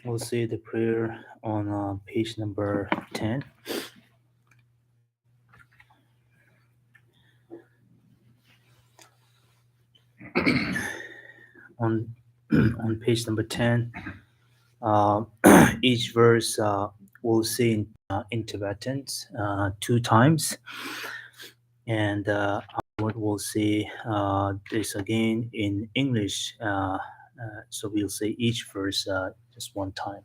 We'll say the prayer on page number 10. on on page number 10, uh, each verse we'll say in Tibetan 2 times, and what we'll say this again in English. So we'll say each verse just 1 time.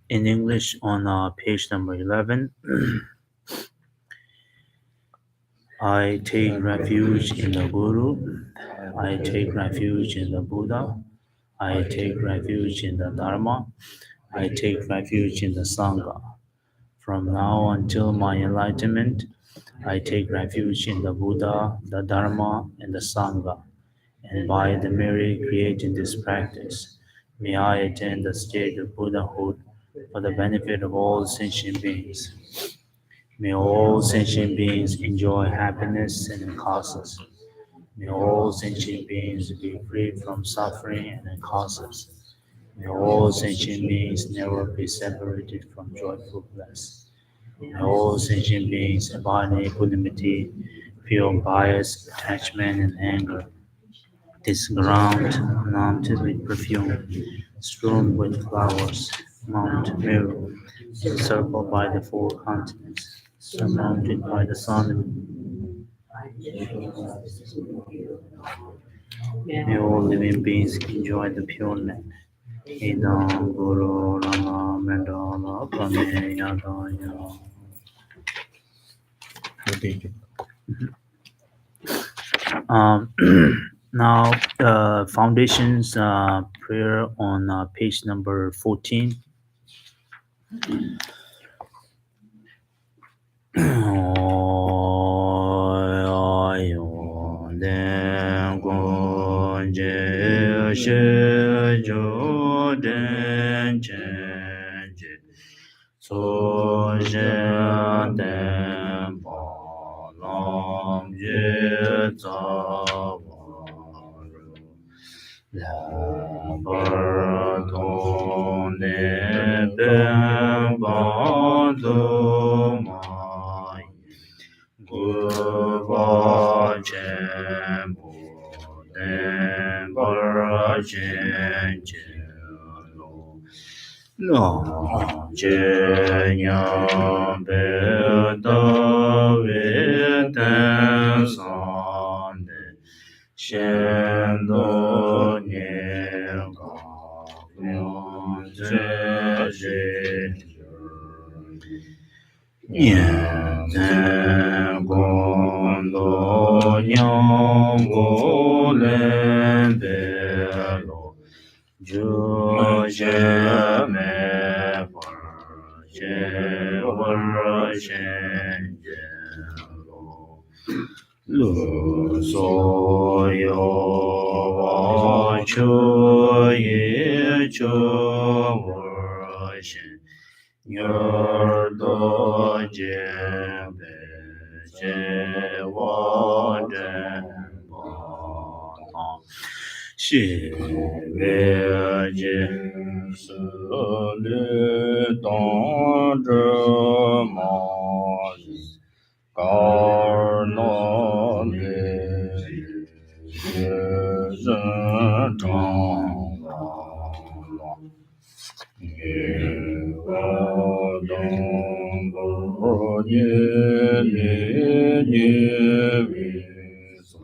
In English, on page number 11, I take refuge in the Guru. I take refuge in the Buddha. I take refuge in the Dharma. I take refuge in the Sangha. From now until my enlightenment, I take refuge in the Buddha, the Dharma, and the Sangha. And by the merit created in this practice, may I attain the state of Buddhahood for the benefit of all sentient beings. May all sentient beings enjoy happiness and causes. May all sentient beings be freed from suffering and causes. May all sentient beings never be separated from joyful bliss. May all sentient beings abide in equanimity, feel bias, attachment, and anger. This ground, anointed with perfume, strewn with flowers, Mount Meru, encircled by the four continents, surmounted by the sun. May all living beings enjoy the pure land. Idam Guru Rama Mandala Pame Yadaya. Now, Foundation's prayer on page number 14. So no, Jenya Beda Veden Sande Shendo Nyeka Nyonje Nyenten Gondo Nyongo Lembelo Juje me parche varshen jelo lu so yo wa chu ye chu varshen yor do je be je wa de ba Shi Ve Ji Su Li Dong Zhe Ma Yi Gar No Li Ye Zhen Chang La Ye Wa Dong Bo Ye Li Ye Vi Su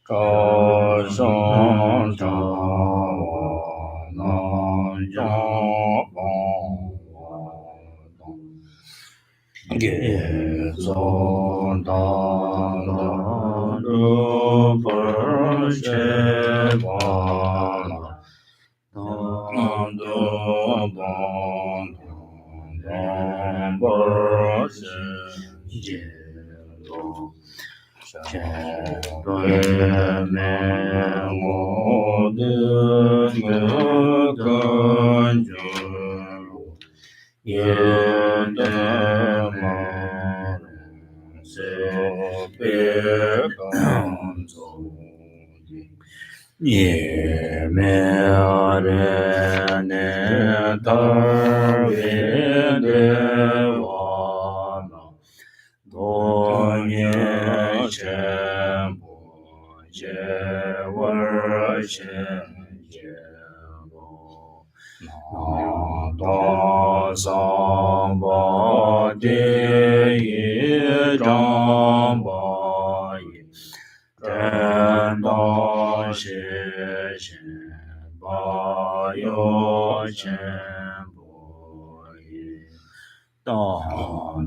高声照我能将光我也从大大的本切巴拉，当的帮当本是解脱。对面我的感觉，也得嘛是别刚走的，也没人那特别的我呢。多年前不见我现见过，那大桑巴的一张巴衣，真当谢谢巴有钱不当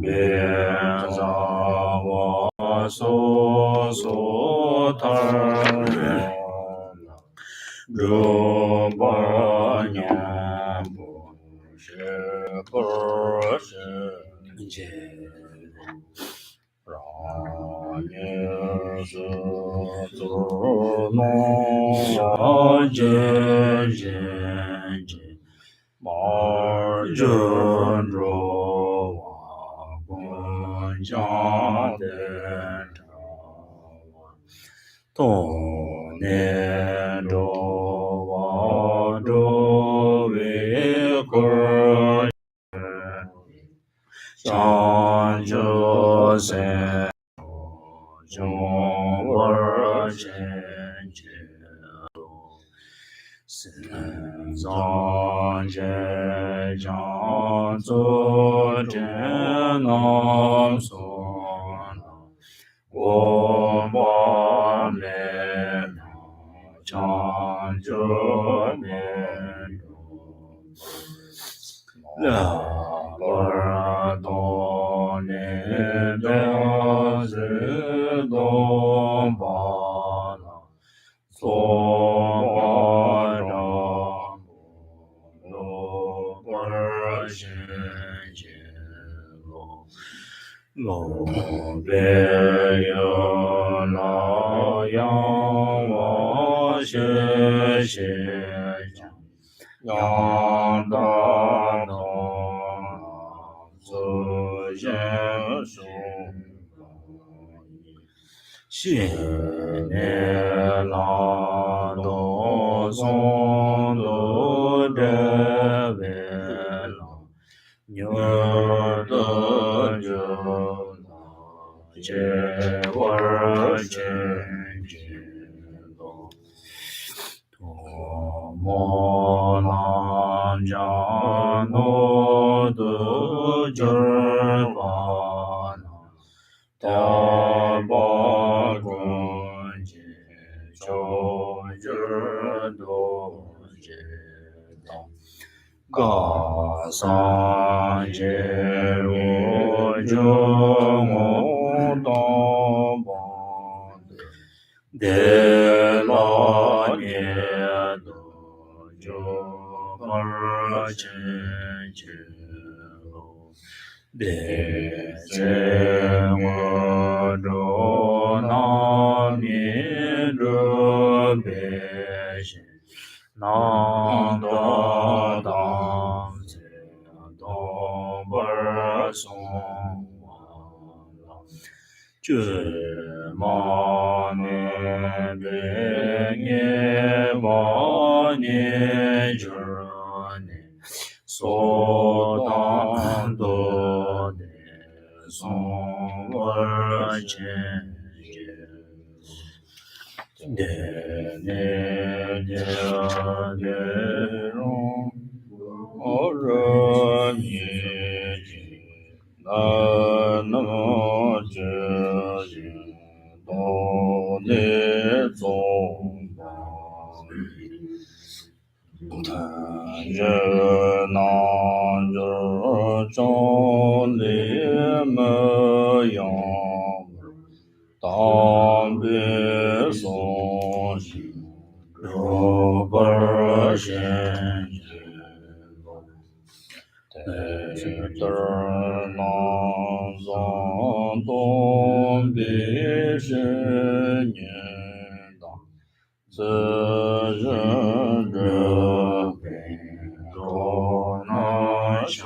边上我所他如八年不是不是结让你是自弄我结马人着我共家的多年着我着为个相着三中我前去三藏结将作真南son我把门将着门那巴多年的日东巴拉索巴拉罗巴先杰罗贝哟那扬我谢谢扬大东自见书谢念拉多松多的为了牛的就结我前结罗多么难将诺的就把大把关节就知道知道嘎桑杰我就我当把的拉年的就把钱钱喽的在我着那年着别些南大当在东边送这么年别年把年着呢所当多的送我前的年的容我热你那这些都得做他人难着着你们样当别送行如果先得南上东北是年当自人者北着那下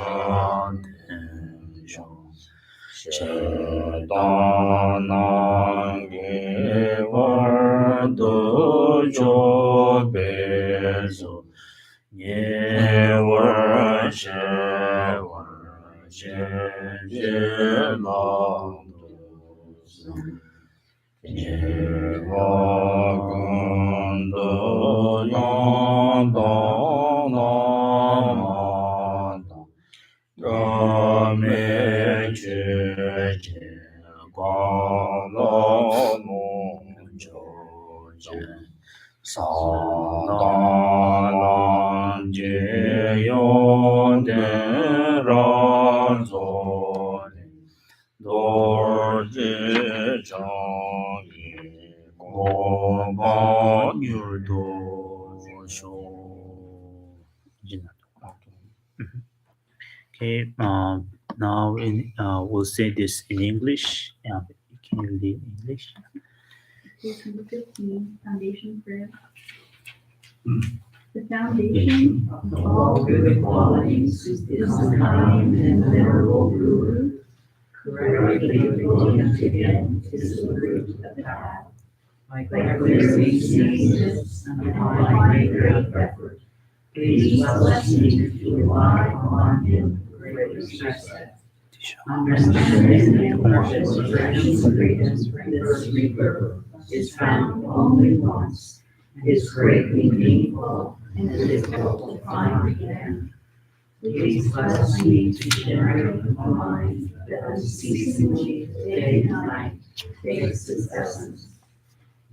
天上是大难给我的就别走你我是我是别老你我跟的样当那么这没去见光了梦就见萨达兰杰用的让座 정이 고만율도 쇼. Okay, now we'll say this in English. Can you read in English? Page number 15, Foundation Prayer. The foundation of all good qualities is the kind and venerable Guru. Correctly devoted to him is the root of the path. By clearly seeing this and applying great effort, please bless me to rely on him with great respect. Understanding the precious freedom from this rebirth is found only once, is greatly painful and difficult to find again. Please bless me to generate a mind that unceasingly, day and night, takes its essence.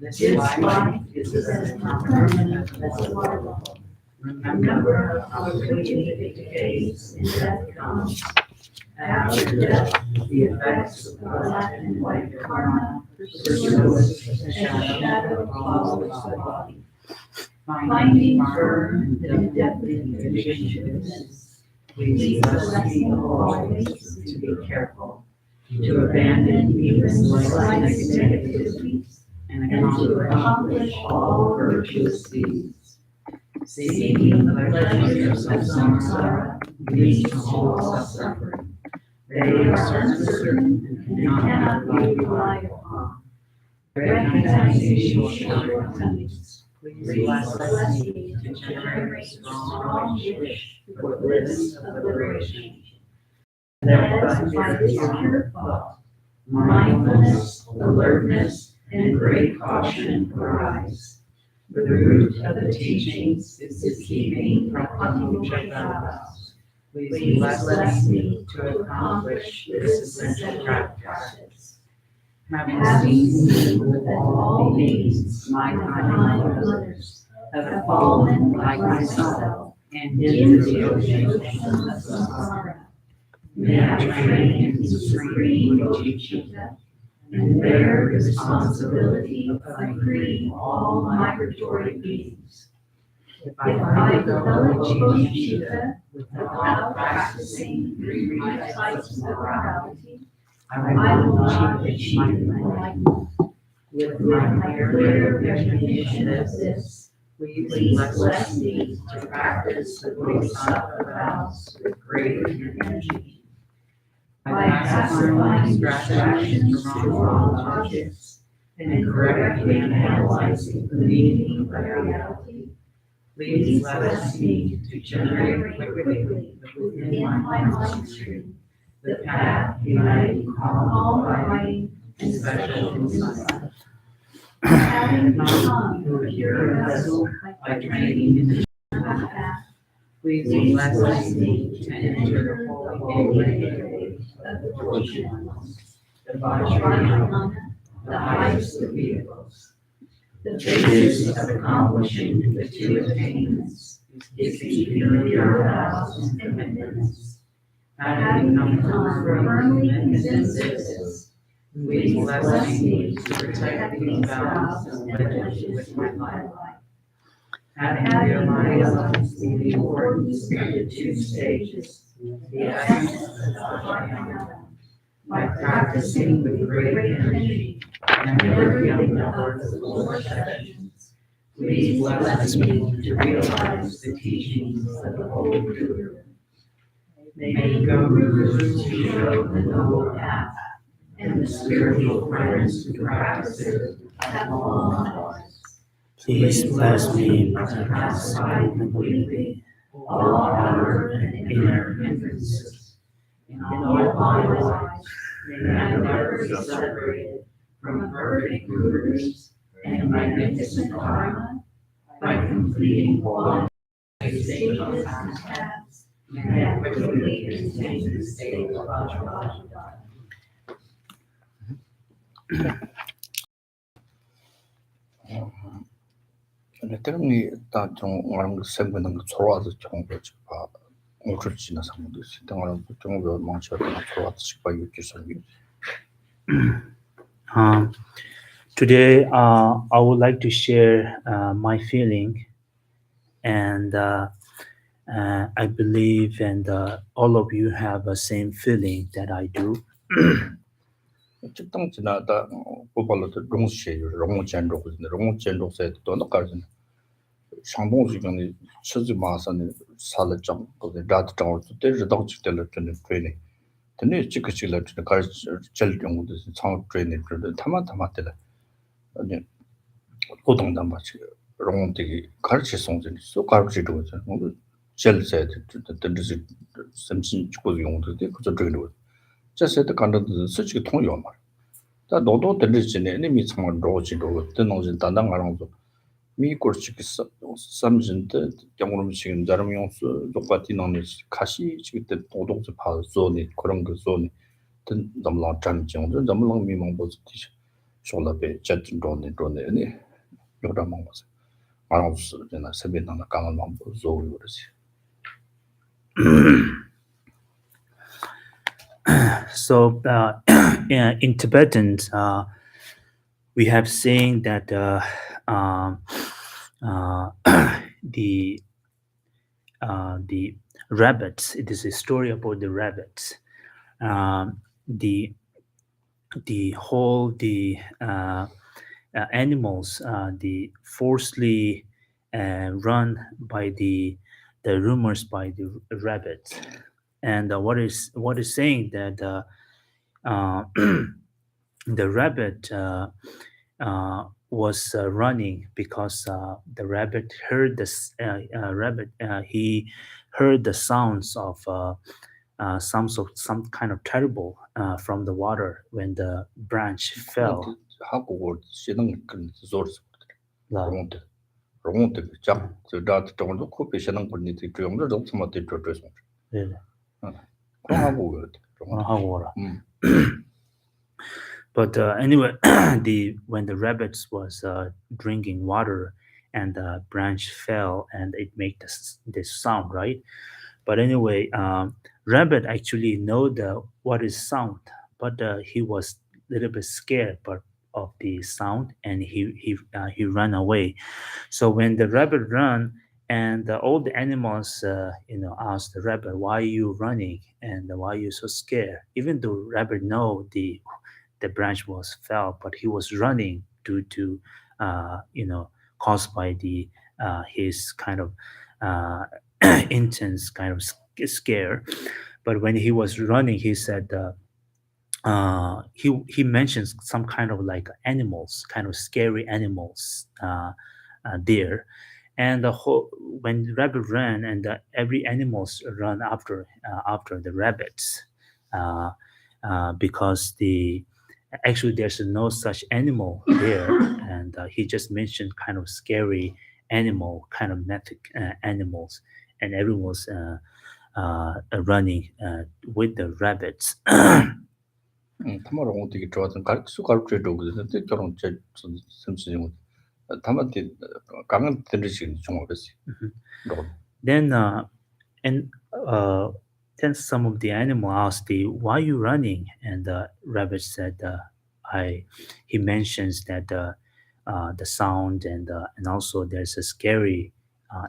This life is as permanent as the water. Remember how quickly it decays and death comes. After death, the effects of black and white karma pursue us as a shadow follows the body. Finding firm and deadly conviction, please bless me always to be careful, to abandon even slightest negativities, and to accomplish all virtuous deeds. Seeking the pleasures of samsara leads to all suffering. They are uncertain and cannot be relied upon. Recognizing shortcomings, please bless me to generate strong wish for bliss of liberation. Led by this pure thought, mindfulness, alertness, and great caution arise. The root of the teachings is keeping pratyukshavas. Please bless me to accomplish this essential practice. Having seen that all beings, my kind and others, have fallen like myself into the ocean of samsara, may I train in supreme bodhicitta and bear the responsibility of freeing all migratory beings. If I develop bodhicitta without practicing three types of morality, I will not achieve enlightenment. With my clear recognition of this, please bless me to practice the bodhisattva vows with great energy. By pacifying distractions from wrong objects and correctly analyzing the meaning of reality, please bless me to generate quickly within my mind stream the path uniting all writing and special insight. Having become a pure vessel by training in the path, please bless me to enter the holy gateway of the fortunate ones, the Vajrayana, the highest of vehicles. The basis of accomplishing the two attainments is keeping pure vows and commitments. Having become firmly convinced of this, please bless me to protect these vows and pledges with my life. Having realized the importance of the two stages, the essence of the Vajrayana, by practicing with great energy and never giving up the 4 sections, please bless me to realize the teachings of the Holy Guru. May the Guru show the noble path, and the spiritual friends who practice it have long lives. Please bless me to pacify completely all outer and inner hindrances. In all my life, may I never be separated from perfect gurus and magnificent karma by completing all stages and paths that quickly attain the state of Vajrayana. Termi ta trong orang segmen ng chora de chong de pa ngor chi na sang de si tang orang chong de mang cha na chora chi pa yu ki sang Um, Today, I would like to share my feeling, and I believe, and all of you have the same feeling that I do. 직당 지나다 고발로도 롱시에 롱젠로 근데 롱젠로세 돈도 가르는 상봉 지경이 처지 마산에 살았죠. 거기 다트 정도 때를 더 직들을 트는 트레이닝. 근데 지그치를 트는 가르 절 정도 상 트레이닝 그런데 타마타마들 아니 고동단 맞지. 롱되게 가르치 송전 소 가르치도 그죠. 뭐 젤세 뜻뜻뜻 심신 주고 용도데 그저 트레이닝.这些的感觉是自己通用嘛。但너도 들리지네 이미 정말 로지로 뜨는 진 단단 가랑도 미국식 삼진데 영어로 지금 자름 용수 똑같이 넣는 가시 지금 때 도동스 파존이 그런 그 존이 든 너무 잠정도 너무 미망 보듯이 쇼라베 자진도네 도네 요라 먹어서 말없어 내가 세배나 강한 방법 조우르지 So, yeah, in Tibetan, we have saying that uh, the the rabbits. It is a story about the rabbits. The whole the animals the forcefully run by the rumors by the rabbits, and what is saying that uh, the rabbit was running because the rabbit heard he heard the sounds of some kind of terrible from the water when the branch fell. 하고 시는 그 조르스 La- 롱데 롱데 저 다트 정도 코피 시는 분이 되게 영도 좀 스마트 조르스 really? 그럼 하고 Hot water. 음 But anyway, the when the rabbits was drinking water and the branch fell and it made this sound, right? But anyway, rabbit actually know the what is sound, but he was a little bit scared but of the sound, and he ran away. So when the rabbit ran, and all the animals, asked the rabbit, "Why are you running? And why are you so scared?" Even though rabbit know the branch was fell, but he was running due to, caused by the his kind of uh, intense kind of scare. But when he was running, he said. He mentions some kind of like animals, kind of scary animals there, and the whole when the rabbit ran and every animals run after the rabbits, uh, because the actually there's no such animal there, and he just mentioned kind of scary animal, kind of mythic animals, and everyone was running with the rabbits. 타마로 되게 좋아하던 가르치 가르치도 그랬는데 저런 제 선생님 타마티 강한 들으시는 좀 어렸어요. Then and then some of the animal asked the why you running, and the rabbit said I he mentions that the sound and also there's a scary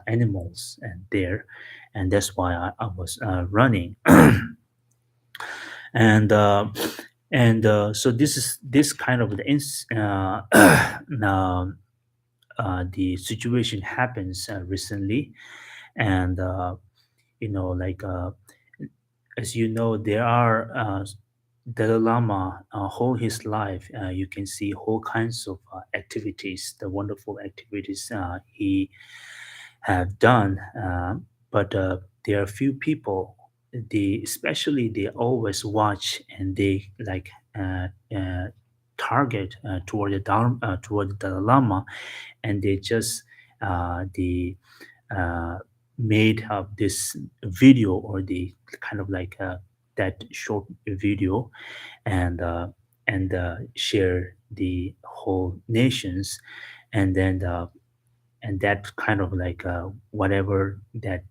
animals and there, and that's why I was running. and so this is this kind of the situation happens recently, and like as you know, there are Dalai Lama whole his life. You can see whole kinds of activities, the wonderful activities he have done. But there are few people. Especially they always watch and they like target toward the Dalai Lama, and they just the made up this video or the kind of like that short video, and share the whole nations, and then and that kind of like whatever that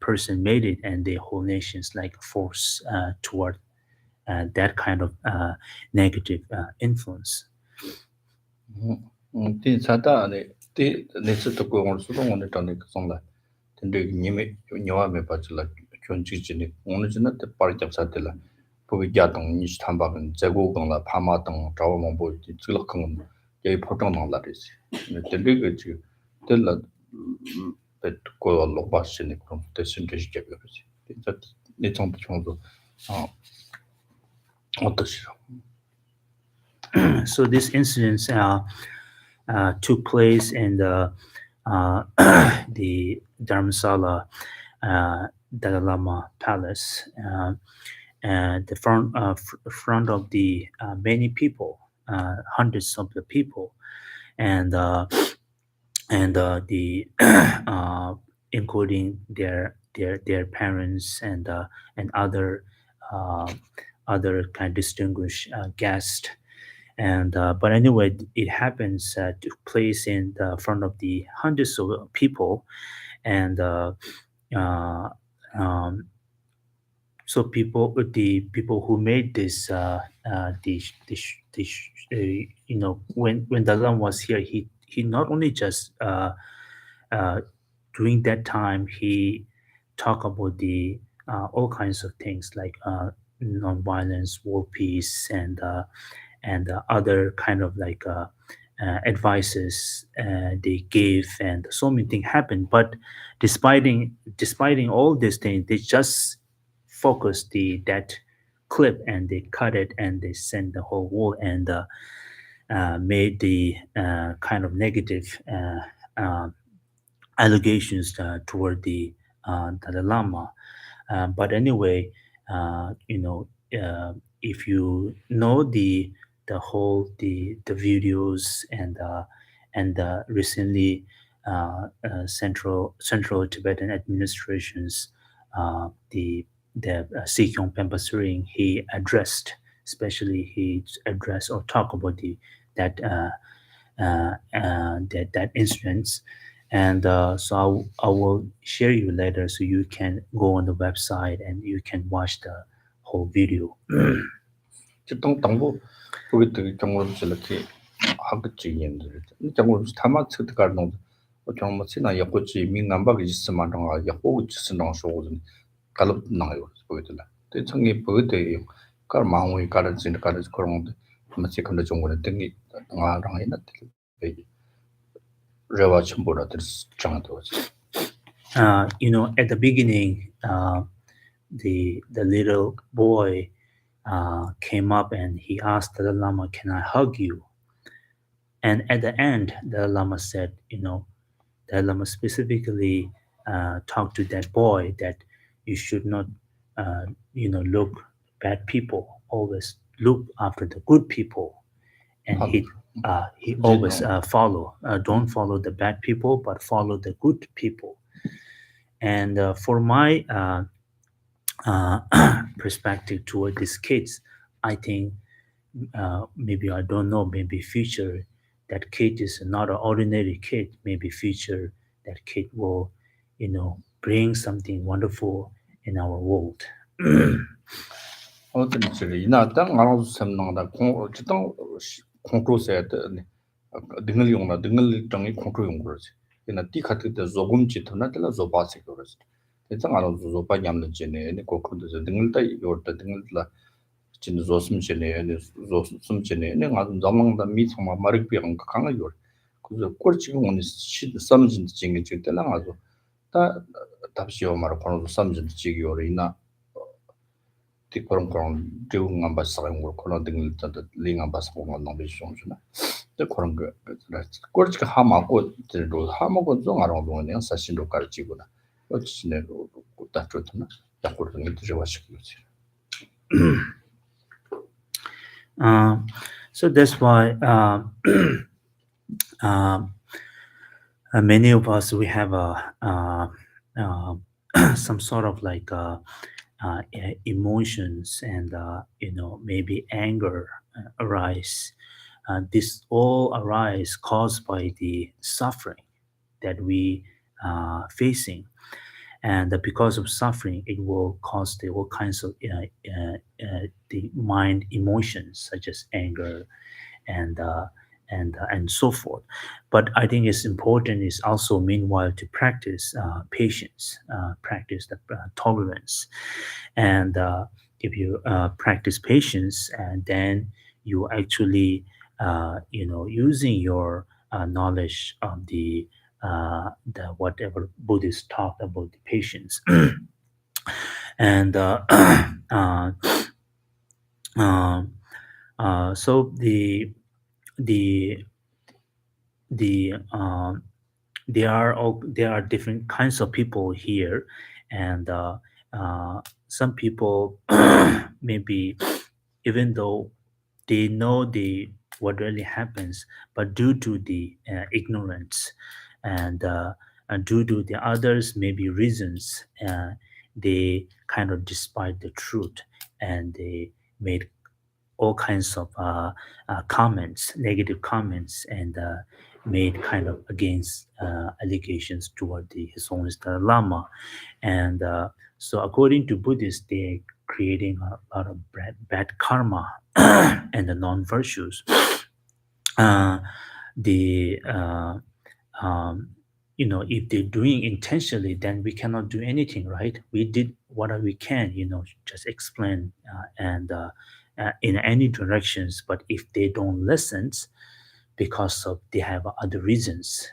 person made it, and the whole nations like force toward that kind of negative influence. 디 차다네 디 네스도 고원 수동 오늘 전에 그 성라 근데 님이 녀와메 빠질라 견지지니 오늘 지나 때 빠르게 잡사들라 보기 야동 니 탐박은 제고강라 파마동 자원몽 보이지 즐럭한 예 포장낭라리지 근데 그 들라 배고로 빠시니 그럼 대신 되시 잡여지 진짜 내 정도 정도 어떠시죠? So this incident took place in the Dharamsala Dalai Lama Palace, and the front of the many people, hundreds of the people, and the including their parents and uh, other kind of distinguished guests. And but anyway, it happens took place in the front of the hundreds of people, and uh, um, so the people who made this when Dalam was here, he not only just uh, during that time he talked about the all kinds of things like non-violence, world peace, and other kind of like advices they gave, and so many things happened. But despite all these things, they just focused that clip and they cut it and they sent the whole world, and made the kind of negative allegations toward the Dalai Lama. But anyway, if you know the videos and recently central Tibetan administrations, the Sikyong Pemba Tsering, he addressed or talked about that that incidents. And so I will share you later so you can go on the website and you can watch the whole video. 지금 당부 거기 되게 정말 저렇게 하겠지 얘들 정말 타마 측 가는 정말 지나 약고지 민남박 있으면 정말 약고 있으면 소고는 갈업 나요 보이더라 대청이 보이대 그 마음이 가르치는 그런 거 마치 근데 정말 등이 나랑 해놨대 레와 첨보라들 장도 At the beginning, the little boy came up and he asked the Lama, "Can I hug you?" And at the end, the Lama said, the Lama specifically talked to that boy that you should not, look bad people. Always look after the good people, and he always don't follow the bad people, but follow the good people. And for my uh, perspective toward these kids, I think maybe I don't know, maybe future that kid is not an ordinary kid. Maybe future that kid will, bring something wonderful in our world. 어떤지 이나 땅 알아서 섬는다 공 지금 콩크로스에 등을 용나 등을 정이 콩크로 용 거지 이나 띠 같은 데 조금 짓나 들라 조바세 거지 대장 알아서 조바 냠는 지네 네 고콘도 등을 다 요다 등을라 진 조스음 지네 네 조스음 지네 네 아주 zamang다 미성마 마르 비랑 강가 요 그래서 꼴 지금 오늘 시 삼진 지게 줄 때랑 아주 다 답시오 말아 번호도 삼진 지게 요리나 티 그런 지금 안 봤어요. 뭐 그런 등을 링 안 봤어 보면 너무 좋으나. 근데 그런 거 그렇게 하마고 들도 하마고 좀 알아보면 사실로 가르치고나. 어찌네로 딱 좋잖아. 약고를 드셔보시고요. So that's why many of us, we have some sort of like emotions, and maybe anger arise. This all arise caused by the suffering that we facing. and because of suffering, it will cause the all kinds of the mind emotions such as anger and and so forth. But I think it's important is also meanwhile to practice patience, practice the tolerance, and if you practice patience, and then you actually using your knowledge of the whatever Buddhists talked about the patience, and uh, um, so the the there are different kinds of people here, and some people maybe even though they know the what really happens, but due to the ignorance and due to the others maybe reasons, they kind of despite the truth, and they made all kinds of comments, negative comments, and made kind of against allegations toward His Holiness Dalai Lama. And so, according to Buddhists, they're creating a lot of bad karma and the non virtues. Uh, the um, if they're doing intentionally, then we cannot do anything, right? We did what we can, just explain and in any directions. But if they don't listen, because of they have other reasons,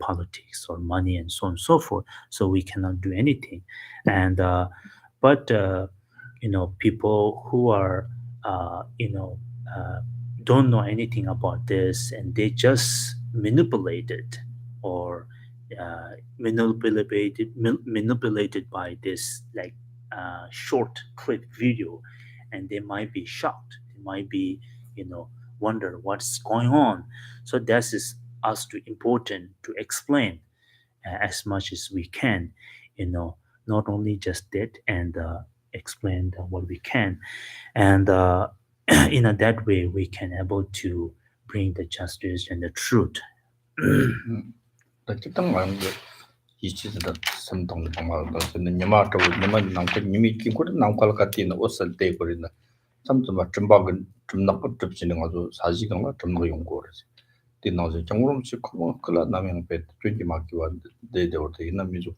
politics or money and so on and so forth, so we cannot do anything. And but people who are uh, don't know anything about this, and they just manipulated or manipulated by this like short clip video, and they might be shocked, they might be you know wonder what's going on. So that is us to important to explain as much as we can, you know not only just that, and explain what we can, and in a that way we can able to bring the justice and the truth. 다 kitang ang ichi da samtong pangma da sen nyama to nyama nang te nyimi ki ko nang kal ka tin osal te ko rin samtum ba chumba gen chumna ko tup chin nga zo saji gang la chumna yong ko ri tin na zo changrom chi ko kala nam yang pe twenty ma ki wa de or de na mi zo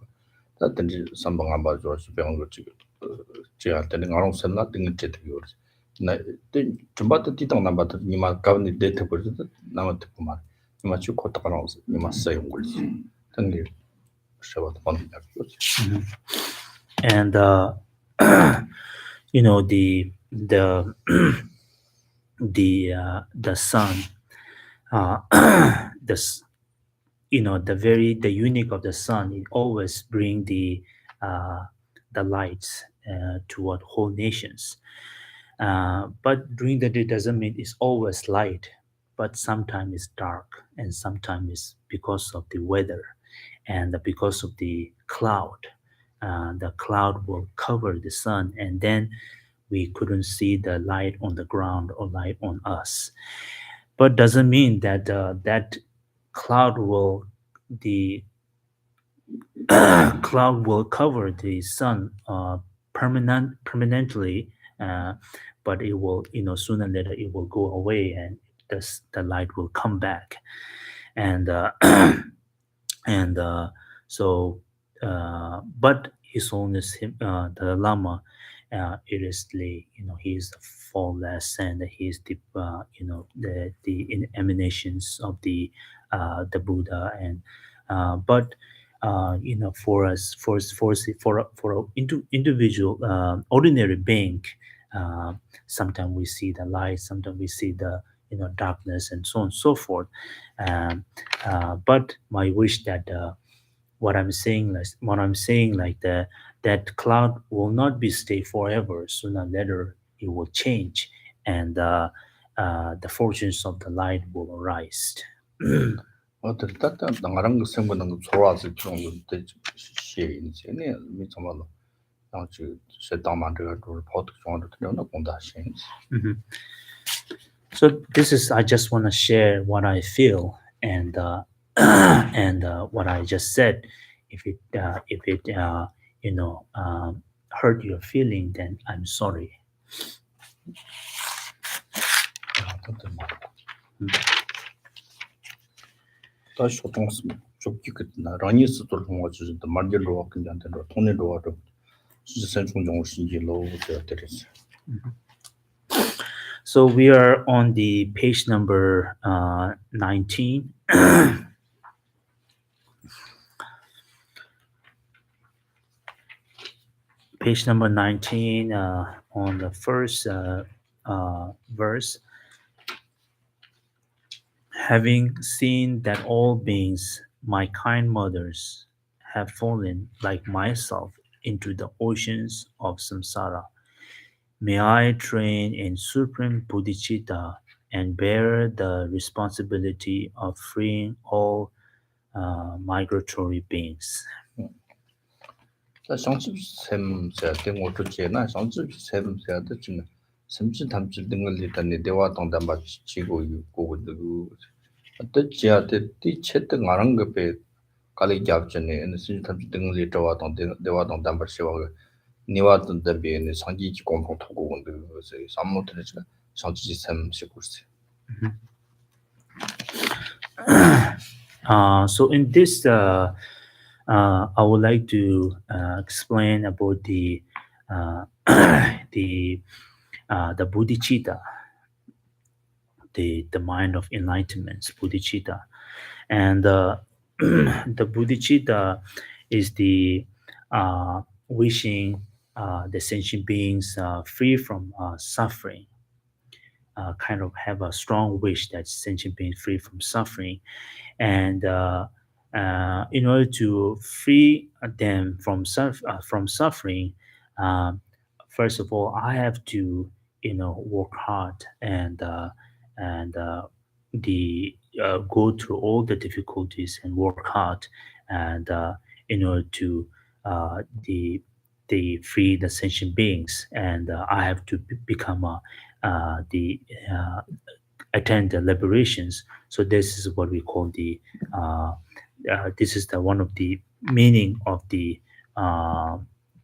da ten ji sambang ba zo su bang go chi chi ya ten nga rong sen la ting che te yo na te chumba te ti tang na ba ni ma ka ni de te ko na ma te ko ma ni ma chu ko ta ka rong ni ma sa yong ko ri ten ge shawat on ya ko And the the sun, uh, the s- the unique of the sun, it always bring the lights toward whole nations. But during the day doesn't mean it's always light, but sometimes it's dark, and sometimes it's because of the weather, and because of the cloud. The cloud will cover the sun, and then we couldn't see the light on the ground or light on us. But doesn't mean that that cloud will the cloud will cover the sun permanently, uh, but it will, sooner or later it will go away, and the light will come back, and and so but his holiness the Lama, it is the he is the faultless, and he is the emanations of the Buddha, and but for us, for a individual ordinary being, uh, sometimes we see the light, sometimes we see the darkness, and so on and so forth. um, but my wish that what I'm saying, like that cloud will not be stay forever. Sooner or later, it will change, and the fortunes of the light will arise. 어들 따뜻한 나랑 생각은 좋아서 좀 때 시인지 네 미쳐말로 아주 세다만 저거 포트 정도 되는 건다 신 Mhm. So this is I just want to share what I feel, and and what I just said, if it hurt your feeling, then I'm sorry. 다시 소통스 좀 기껏나 라니스도 통화주도 말대로 그냥대로 통내로 하고 진짜 중종 신기로 되었더랬어. So we are on the page number 19. Page number 19, on the first verse. Having seen that all beings, my kind mothers, have fallen like myself into the oceans of samsara, may I train in supreme bodhicitta and bear the responsibility of freeing all migratory beings. 자 상습 샘자 된 것도 제나 상습 샘자도 좀 섬진 담질 등을 일단에 대화 동담 지고 있고 그 어떻지야데 뒤쳇 가는 것에 갈이 잡전에 무슨 담질 등을 대화 동담 시와 니와던 담비에 상기지 공통 토고 온데 그래서 삼모들이 상지 샘 시고 있어요. So in this, I would like to explain about the the bodhicitta, the mind of enlightenment, bodhicitta, and the bodhicitta is the wishing the sentient beings free from suffering. Kind of have a strong wish that sentient beings free from suffering, and in order to free them from from suffering, um, first of all, I have to work hard and the go through all the difficulties and work hard, and in order to the they free the sentient beings, and I have to become the attend the liberations. So this is what we call uh, this is the one of the meaning of the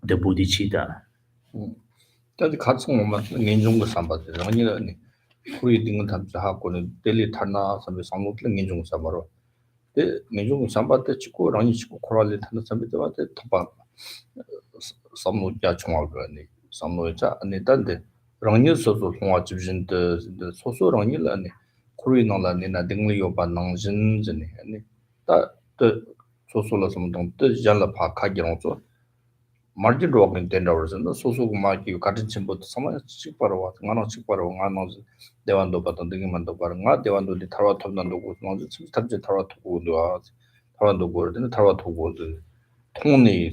bodhicitta. 다들 같이 뭐만 인종도 삼바들 아니라니 우리 등은 담지 하고는 델리 타나 삼비 상무들 인종 삼바로 데 인종 삼바데 치고 라니 치고 코랄리 타나 삼비데한테 토바 삼무자 총하거니 삼무자 아니 단데 라니 소소 통화 집진데 소소 라니라니 코리나라니나 등리 요바 낭진즈니 아니 다데 소소라 삼동 데 잔라 파카기롱소 margin rock in 10 hours and so maki cutting chimbo sama chiparo ngano chiparo ngano devando batan dingmando bar nga devando di tharwa thomna do go no tabje tharwa thogo do tharwa do go de tharwa thogo de thongni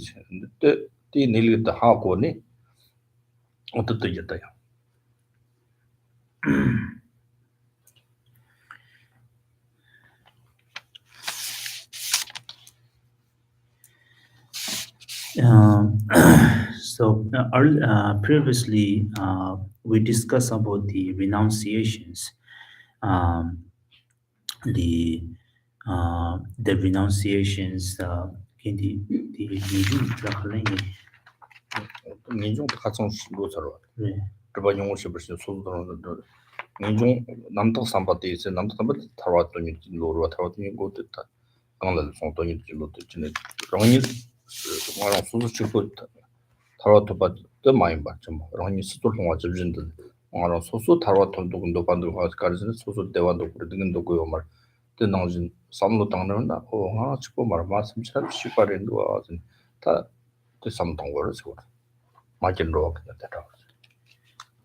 de ti nil de ha ko ni otot yata ya Um, previously, we discussed about the renunciations. Um, the renunciations in the ninjong khatsong go sarwa 네. 저번 용어 시버시 소도로 ninjong 남도 삼바데 이제 남도 삼바데 tharwa to ni 로로 tharwa to ni go 됐다 강날 송도 ni 진로 됐네 랑니 뭐랑 소소 치고 tharwa to 바 많이 봤죠 랑니 수도 통화 집진들 뭐랑 소소 tharwa to 도 반도 가르치는 소소 대화도 그러는 거고 말 때나진 삼로 당는다 하나 치고 말 말씀 참 시바렌도 와진 다그 삼동 거를 세워 마진로 그랬다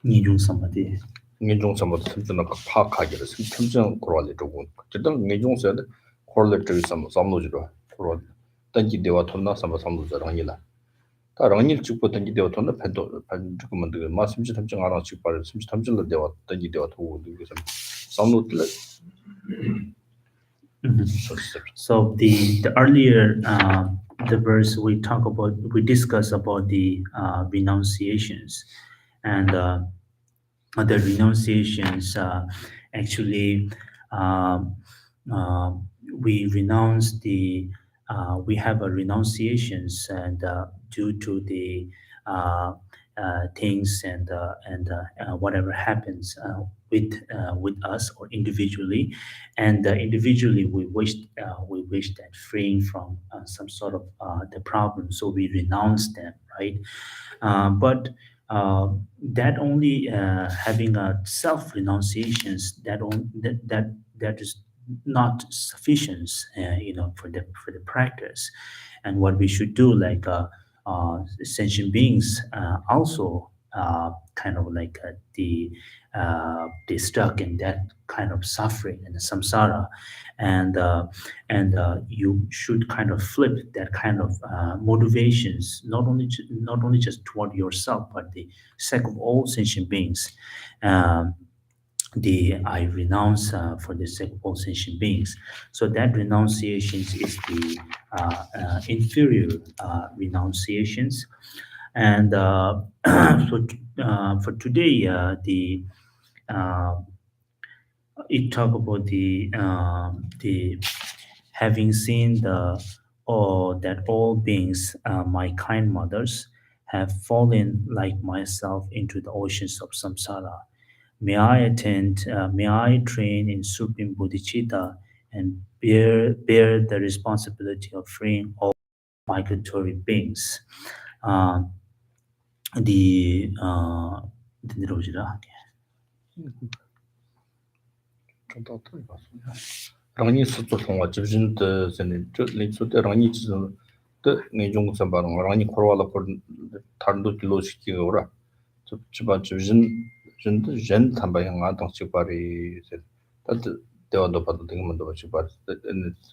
니중 삼바디. 민중 삼바도 틈즈나 파악하기를 틈즈는 고려를 두고 어쨌든 민중세에 고려를 좀 삼노지로 고려 단지 대화 돈나 삼노지로 아니라 다 랑일 찍고 단지 대화 돈나 팬도 조금만 더 말씀지 탐정 하나 찍 바를 심지 탐정을 대화 단지 대화 두고 그래서 삼노들 So the earlier the verse we discussed about the renunciations, and the renunciations actually um, we renounce the we have a renunciations, and due to the uh, things and whatever happens with us or individually, and individually we wish that freeing from some sort of the problem, so we renounce them, right? But that only having a self renunciations, that is not sufficient, for the practice. And what we should do, like sentient beings also kind of like they stuck in that kind of suffering and samsara, and you should kind of flip that kind of motivations, not only just toward yourself, but the sake of all sentient beings. Um, the I renounce for the sake of all sentient beings. So that renunciations is the inferior renunciations. And for today, the uh, it talk about the having seen the or that all beings, my kind mothers, have fallen like myself into the oceans of samsara. May I train in supreme bodhicitta and bear the responsibility of freeing all migratory beings. Uh, the the 랑니 수도 통화 집진데 전에 저 리수데 랑니 지는 데 내종 선바는 랑니 코로와라 코 다른도 길로시키고라 저 집아 집진 진도 전 담바양 아당 집바리 다들 대화도 봐도 되게 먼저 집바리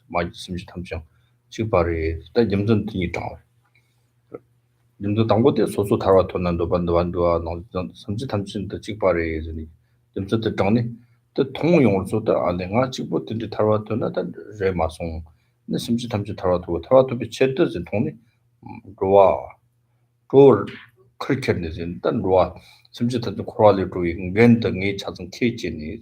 많이 심지 탐정 집바리 때 점점 등이 장 님도 당고대 소소 타와 돈난도 반도 반도와 섬지 탐진도 집바리 전에 점점 장네 또 통용을 쏟아 안내가 직보든지 타와도나 다 레마송 근데 심지 탐지 타와도 비체듯이 통니 로아 로 크리켓네지 일단 로아 심지 더 코랄리로 인간등이 찾은 케이지니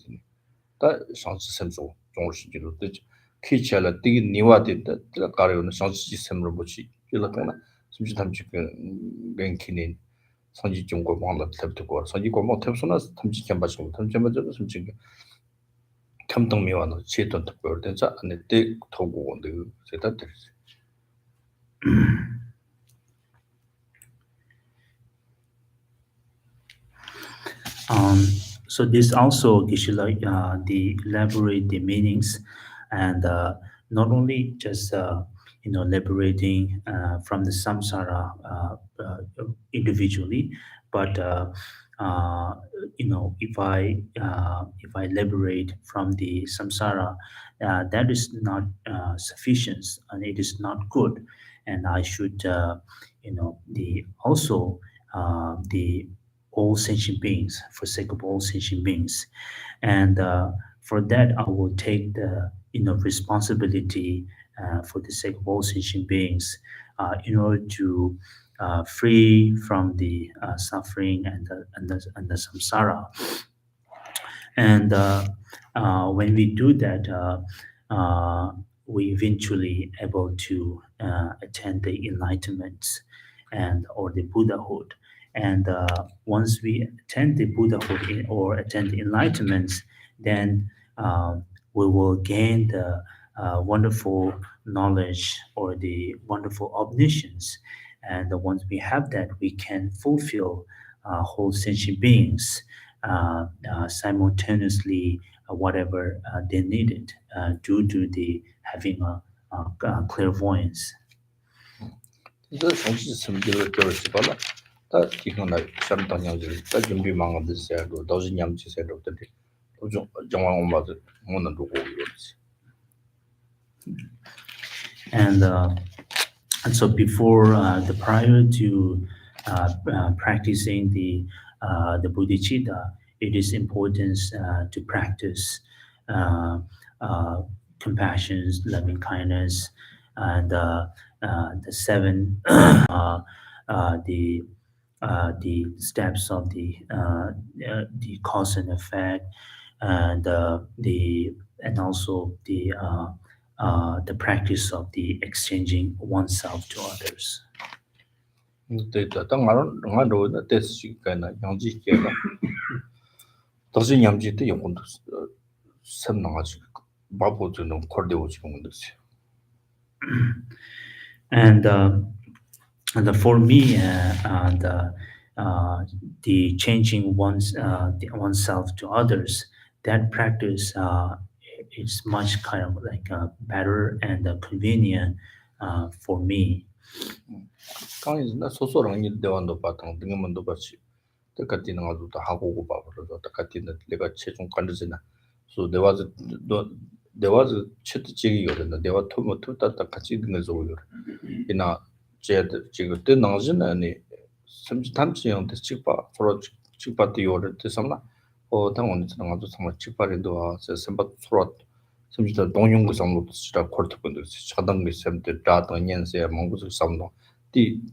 다 상시 선소 종시기로 되지 케이치알라 되게 니와데 다 가려는 상시 시스템으로 보지 이렇게나 심지 탐지 그 랭키니 선지 중고 뭐라 탭도 선지 고모 탭소나 탐지 겸바지고 탐지 맞아도 심지 탐동미와는 제도 특별대자 안에 때 토고 온데 제가 됐어. Um, so this also gives you like the elaborate the meanings, and not only just liberating from the samsara individually, but if I liberate from the samsara, that is not sufficient, and it is not good, and I should the also the all sentient beings, for sake of all sentient beings. And for that, I will take the responsibility for the sake of all sentient beings, in order to free from the suffering and the samsara. And when we do that, we eventually able to attain the enlightenment and or the Buddhahood. And once we attain the Buddhahood or attain the enlightenment, then we will gain the wonderful knowledge or the wonderful omniscience. And once we have that, we can fulfill whole sentient beings simultaneously, whatever they needed, due to the having a clairvoyance. 이제 상시 심지를 겨울시 발라 다 기간나 샴당냥지 다 준비망을 드셔도 도지 냠지 세로들이 도중 정황 엄마들 뭐는 누구 이러지. And so before prior to practicing the bodhicitta, it is important to practice uh, compassion, loving kindness, and the seven the steps of the cause and effect, and the and also the practice of the exchanging oneself to others. 데이터 당가는 ngaro 데스 kana 양지 계가 다시 냠지도 용건도 선나가지 바보들은 콜데오 지금 건데요. And for me, the changing oneself to others, that practice is much kind of like better and convenient for me. 강이나 소소랑 일 대원도 바탕 등문도 같이 똑같이는 가도 다 하고 오고 봐버려도 똑같이는 내가 최종 관리지나 so there was 채트직이 요런다 내가 토모 토다다 같이 있는 거 좋아요 이나 제 지금 때 나지는 아니 섬지 탐지형 직바 서로 직바도 요를 때서나 당원이 지나가도 정말 직바리도 와서 선바 서로 섬지도 동용구 상로도 시작 콜트분들 차단기 샘들 다도 년세 몽구스 상로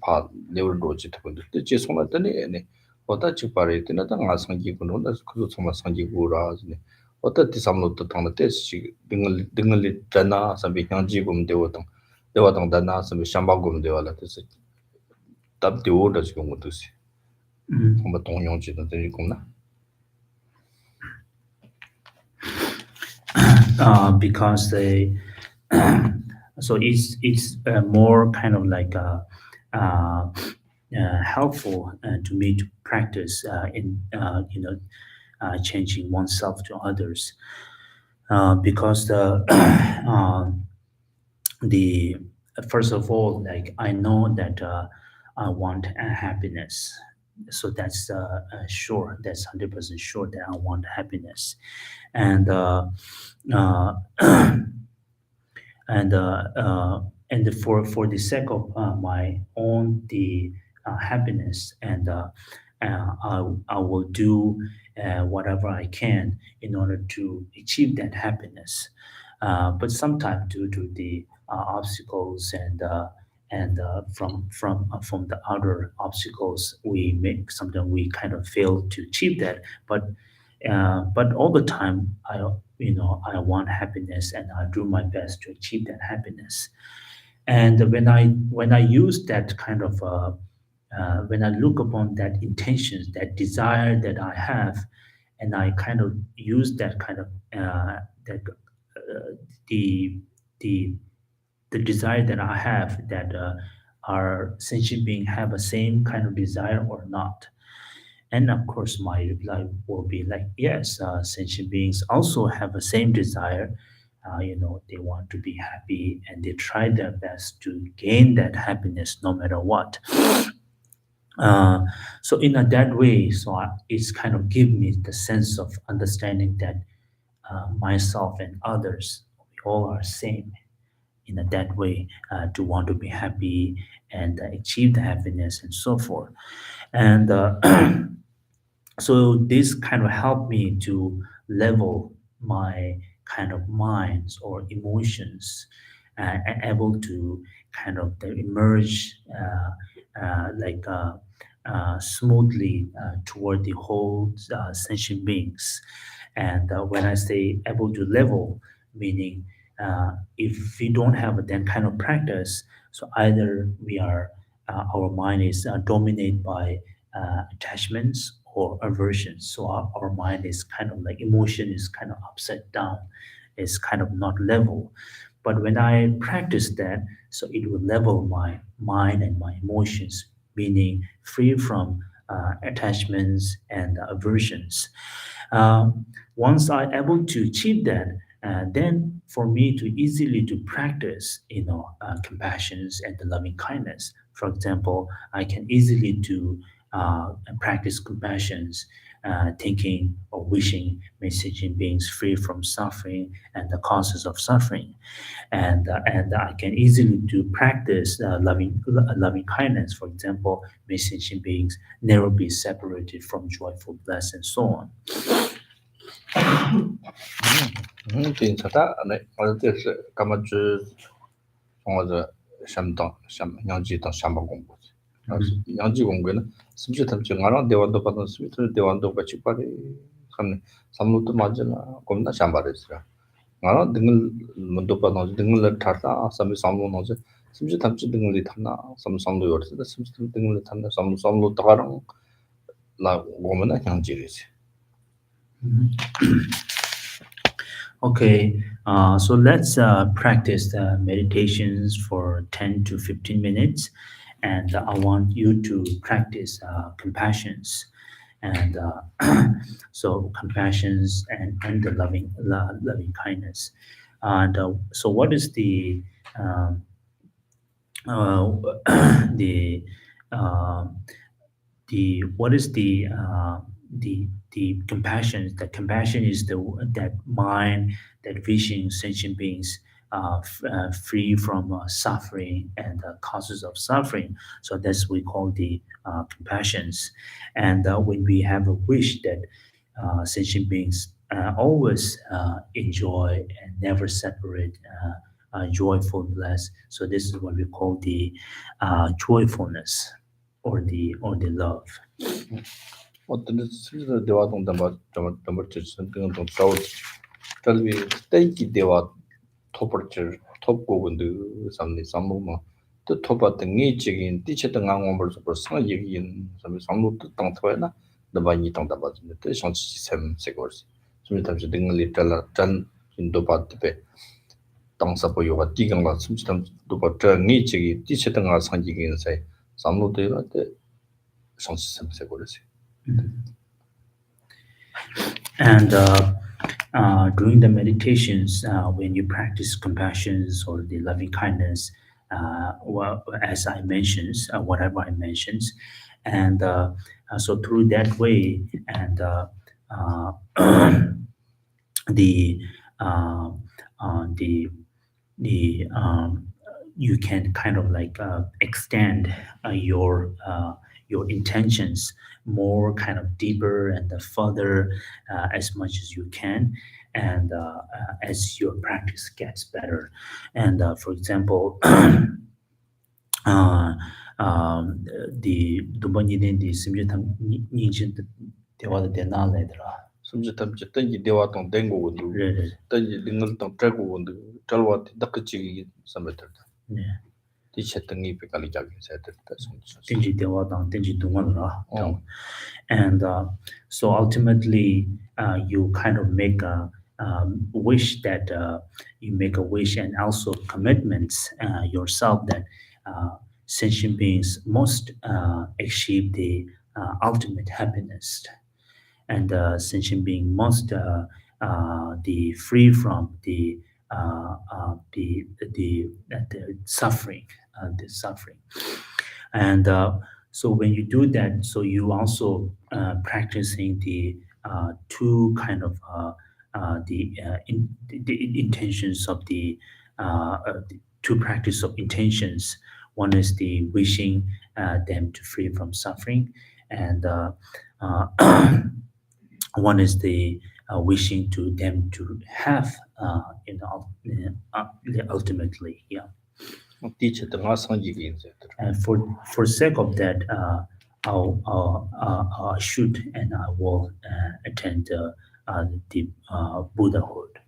파 레벨 로지 분들 때 손한테네 네 어다 직바리 때나 당 상기군은 그도 정말 상기구라네 어떻게 삼로도 당의 때시 등을 있잖아 삼비 향지금 되었던 대화당 단나 삼비 샴바금 되어라 뜻이 답되어라 지금 것도시 정말 동용지도 되겠구나 Because they so it's more kind of like helpful to me to practice in changing oneself to others because the first of all, like I know that I want happiness, so that's sure, that's 100% sure that I want happiness, and uh, and for the sake of my own the happiness, and I will do whatever I can in order to achieve that happiness. But sometimes due to the obstacles and from the other obstacles, we make sometimes we kind of fail to achieve that. But all the time, I want happiness, and I do my best to achieve that happiness. And when I use that kind of when I look upon that intentions, that desire that I have, and I kind of use that kind of that the the the desire that I have, that our sentient being have a same kind of desire or not. And of course, my reply will be like, yes, sentient beings also have the same desire. They want to be happy, and they try their best to gain that happiness no matter what. Uh, so in that way, it's kind of give me the sense of understanding that myself and others, we all are same in that way, to want to be happy and achieve the happiness and so forth. And so this kind of helped me to level my kind of minds or emotions, and able to kind of emerge smoothly toward the whole sentient beings. And when I say able to level, meaning if we don't have that kind of practice, so either we are our mind is dominated by attachments or aversions. So our mind is kind of like emotion is kind of upside down, it's kind of not level. But when I practice that, so it will level my mind and my emotions, meaning free from attachments and aversions. Once I able to achieve that, then for me to easily to practice, compassions and the loving kindness. For example, I can easily do practice compassions, thinking or wishing messaging beings free from suffering and the causes of suffering, and I can easily do practice loving kindness. For example, messaging beings never be separated from joyful bliss and so on. 진짜다 네 어제서 가마주 정어서 샴당 양지당 샴방 공부 양지 공부는 심지 탐증하는 대원도 받은 스미트 대원도 같이 빠리 한 삼루도 맞잖아 겁나 샴바랬어 ngara dingal mundo pa no dingal tharla sami samlo no je simji tamchi dingal li thamna sam samlo yor se simji dingal li thamna samlo tagarang la gomana kyang jiris. Okay, so let's practice the meditations for 10 to 15 minutes. And I want you to practice compassions. And so compassions and the loving kindness. And so what is um, uh, the uh, what is the compassion? The compassion is that mind, that vision sentient beings free from suffering and causes of suffering. So that's we call the compassions. And when we have a wish that sentient beings always enjoy and never separate joyful bliss. So this is what we call the joyfulness or the love. 어떤 simji dewa dong damar chirsan dingal dong shawar talwi taiki dewa topar chir top gogundu samni samlo ma to topa ta ngi chigin ti cheta nga ngombar sopar sang yigin samni samlo to tang thwaya na daba nyi tang daba zimne te shangchi sem sekorsi simji tamchi dingal li chan yin dopa tipe tang sapo yoga tigang la simji tamchi dopa cha ngi chigi ti cheta nga sang yigin say samlo to yoga te shangchi sem sekorsi. And during the meditations, when you practice compassions or the loving kindness, well, as I mentioned, whatever I mentioned, and so through that way, and uh, the uh, the you can kind of like extend your intentions more kind of deeper and further as much as you can, and as your practice gets better. And for example, uh, the one you did the simulatum 대화도 되나래더라. 심지 tamchi tangi dewa tong dengo wundu, 네, tangi dingal tong trago wundu, chalwa ti dakachigi sametarda. 네. Ti chetangi pe kali jagin sayatarda. 땡지 대화당 땡지 동안라. Oh. And so ultimately, you kind of make a wish that you make a wish and also commitments yourself that sentient beings must achieve the ultimate happiness, and sentient being must the free from the suffering, the suffering. And so when you do that, so you also practicing the two kind of the intentions of the two practice of intentions. One is the wishing them to free from suffering, and one is the wishing to them to have ultimately, yeah. Ti chetanga sanjigin sayatarda. And for sake of that, I should and I will attend the Buddhahood.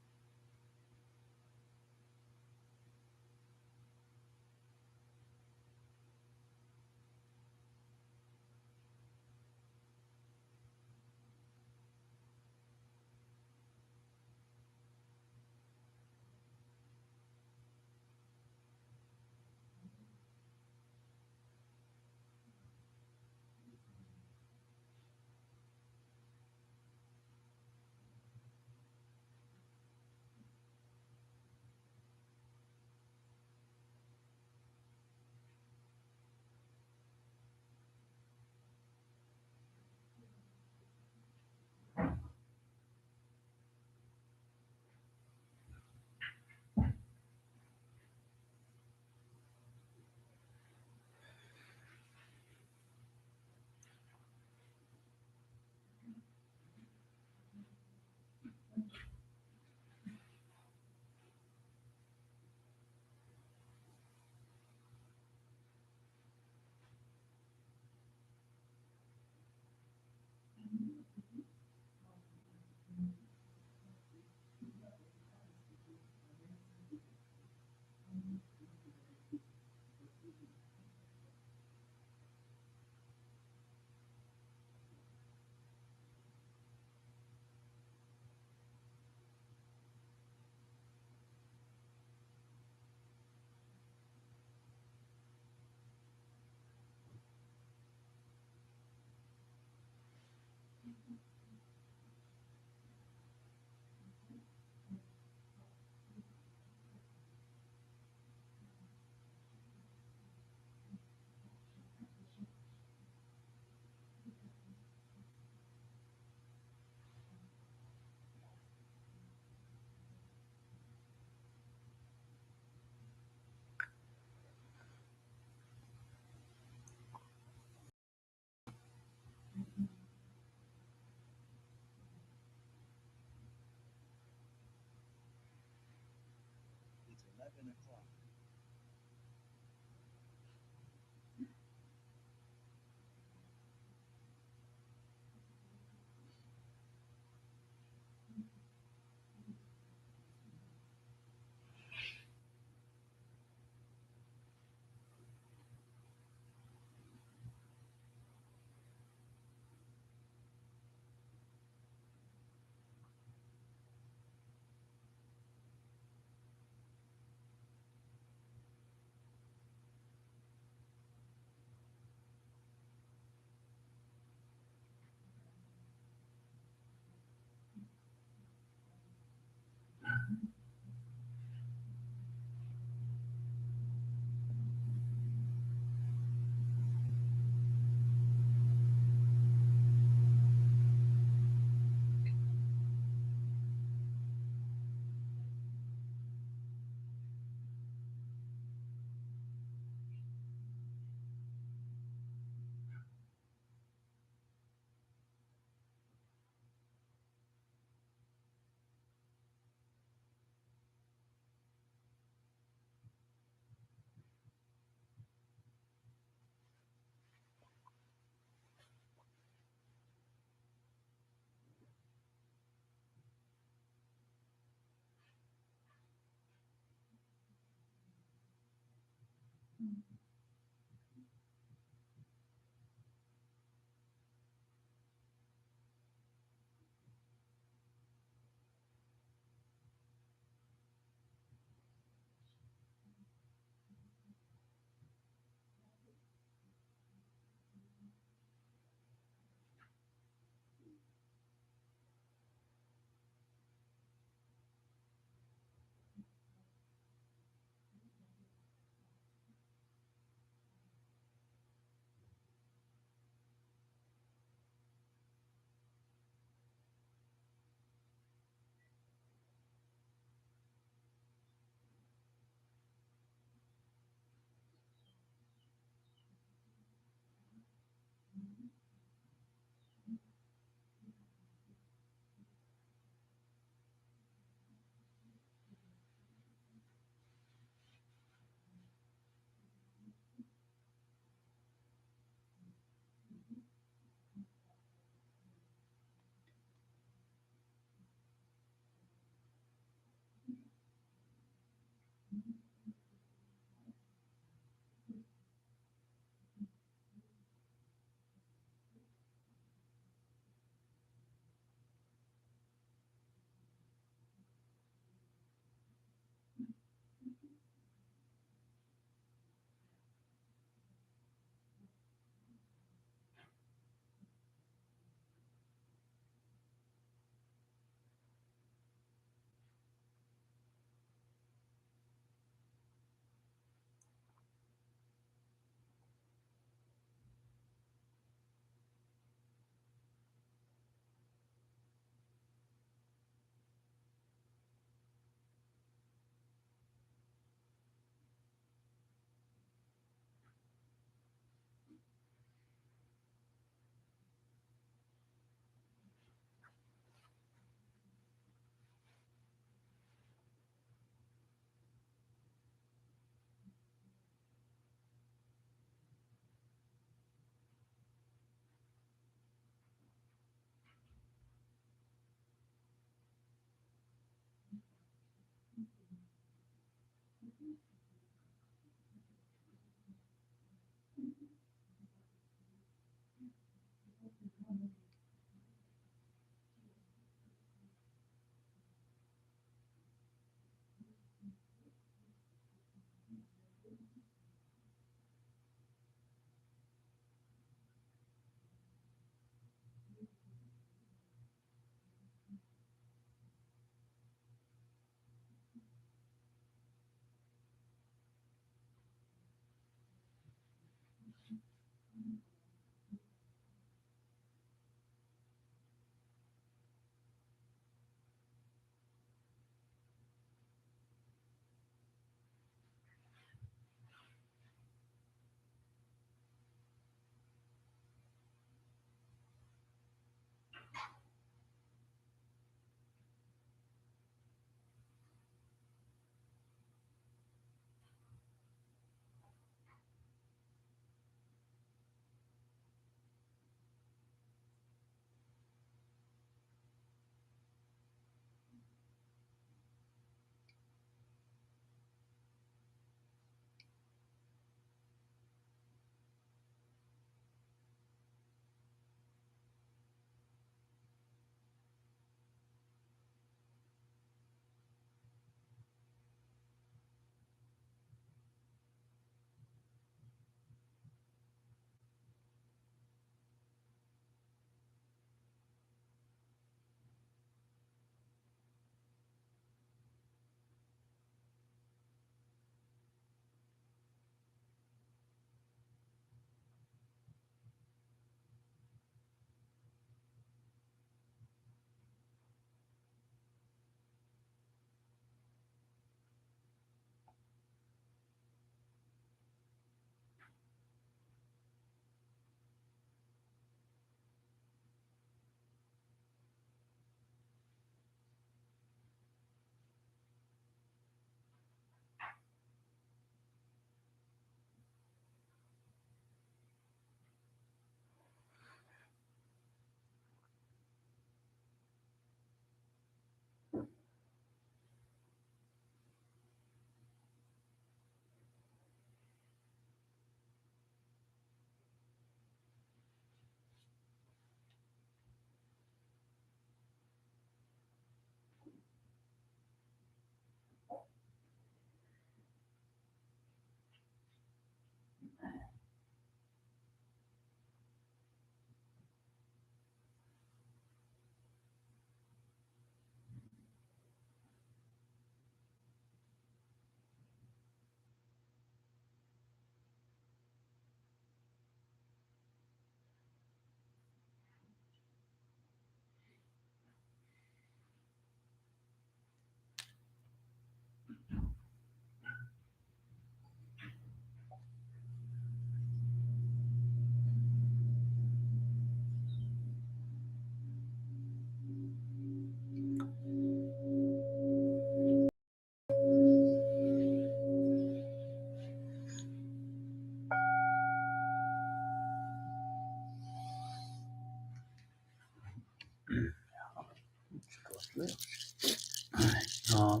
Uh,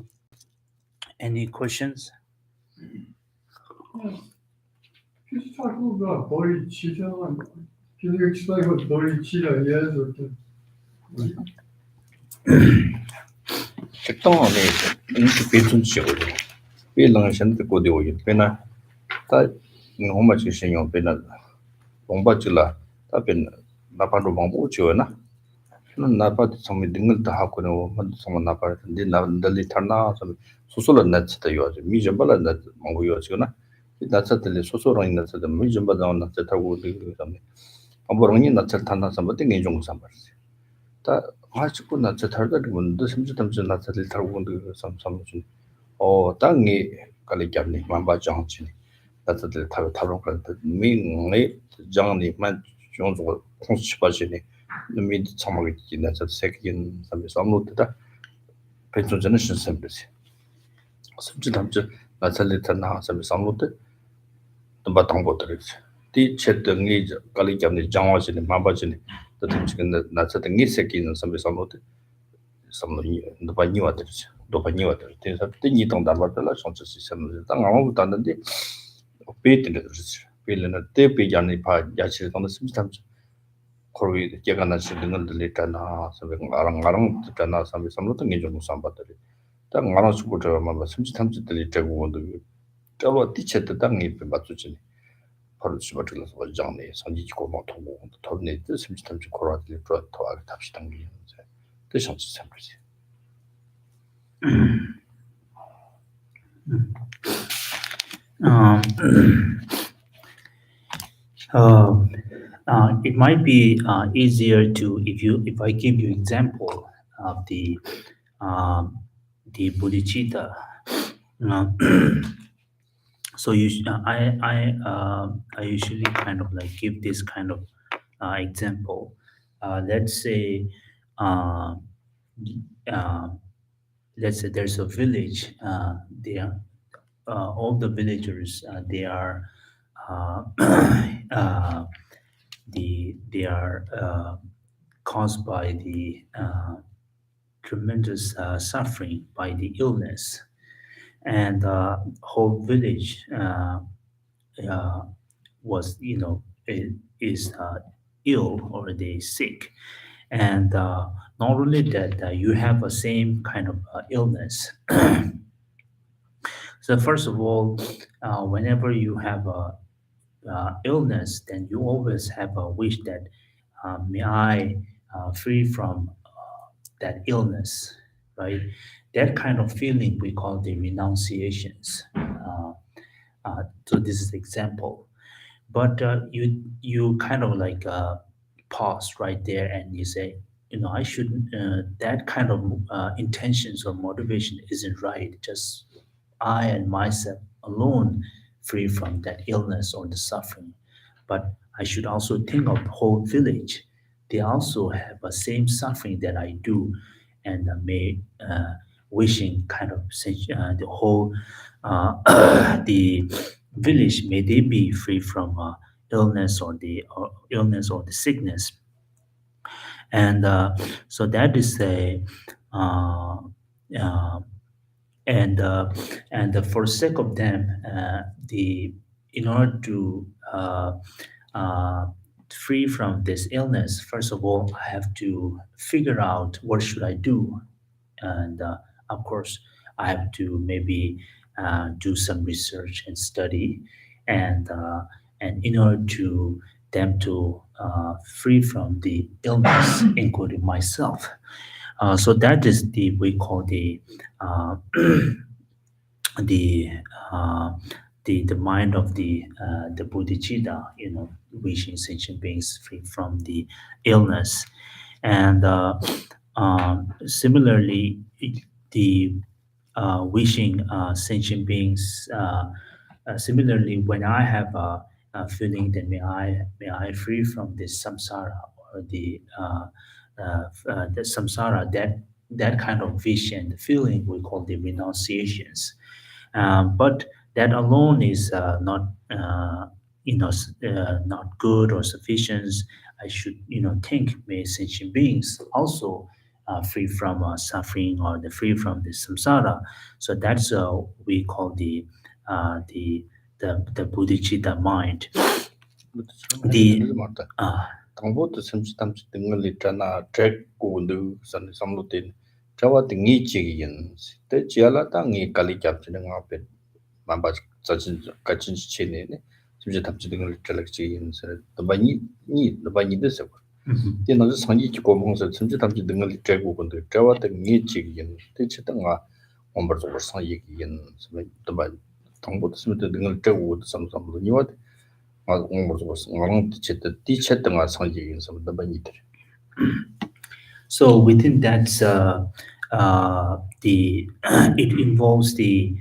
any questions? 피스타고가 거의 지정한 기술 explain 거의 지라 예를 들 적당하네. 이게 배준식으로. 배랑은 고대 오기. 배나 다 너무 지신용 배나 봉바질라. 다 배나 나파도 봉부 지어나. 나파 좀 등을 다 하고는 뭐 좀 나파 근데 나들이 타나 좀 소소를 냈다 요지. 미점발라 냈 뭔고 요지구나. 나차들이 소소로 있는 데서 미점발라 냈다 타고 그러는데 아무런이 나차 타나 좀 땡이 좀 삼바지. 다 아직도 나차 타다 보는데 심지 담지 나차들 타고 오는데 삼삼지 땅이 갈리잡니 만바장치 나차들 타고 타고 그런데 민의 장니만 종종 공시바지니 미 참하게 지나서 세긴 삼에서 아무것도다 배조전은 신선비지 심지 담지 나차들 타나 삼에서 아무것도 또 바탕 것들이지 디 쳇등이 갈리잡니 장와지니 만바지니 또 담지근 나차등이 세긴 삼에서 아무것도 삼노이 너바니 와들지 너바니 와들 대사 땡이 동다바들라 손치 시스템을 당 아무 단는데 베이트를 그러지 베일은 때 베이잖이 파 야치 동의 시스템 거기 제가 시는 들리잖아 서베 아랑 듣잖아 삼이 삼로 등이 좀 삼바들이 딱 알아 주고 저만 심지탐지들이 되고 원도 저로 티체트 땅이 맞추지 바로 집어들어서 장내 선지고 뭐 통고 돈내 심지탐지 거라들 더 답시 당기 뜻이 참지 Um, it might be easier to if I give you example of the bodhicitta. Uh, so I usually kind of like give this kind of example. Let's say uh, uh, let's say there's a village. There, all the villagers they are uh, uh, they are caused by the tremendous suffering by the illness, and whole village uh, was is ill or they sick, and not only that you have a same kind of illness. So first of all, whenever you have a illness, then you always have a wish that may I free from that illness, right? That kind of feeling we call the renunciations. So this is example, but you kind of like pause right there and you say, I shouldn't. That kind of intentions or motivation isn't right. Just I and myself alone free from that illness or the suffering. But I should also think of the whole village. They also have the same suffering that I do, and may wishing kind of the whole the village may they be free from illness or illness or the sickness, and so that is a uh, uh, and for sake of them, the in order to uh, free from this illness, first of all, I have to figure out what should I do, and of course, I have to maybe do some research and study, and in order to them to free from the illness, including myself. So that is the we call uh, the uh, the mind of the bodhicitta, wishing sentient beings free from the illness, and similarly, the wishing sentient beings. Similarly, when I have a feeling that may I free from this samsara or the samsara, that kind of vision, feeling we call the renunciations. But that alone is not not good or sufficient. I should think may sentient beings also free from suffering or the free from the samsara. So that's we call the bodhicitta mind. The 당보도 심심담지 등을 있잖아 트랙고도 선 삼로된 저와 등이 지기인 때 지알라 땅이 깔리 잡지는 앞에 만바 자진 같이 지내네 심지 담지 등을 잘락지인 서 많이 많이 됐어电脑 상이 지고 뭔가 심지 담지 등을 트랙고도 저와 등이 지기인 때 치다가 엄버서 상이기인 서 많이 당보도 심지 등을 트랙고도 삼삼로 니와 So within that, the it involves the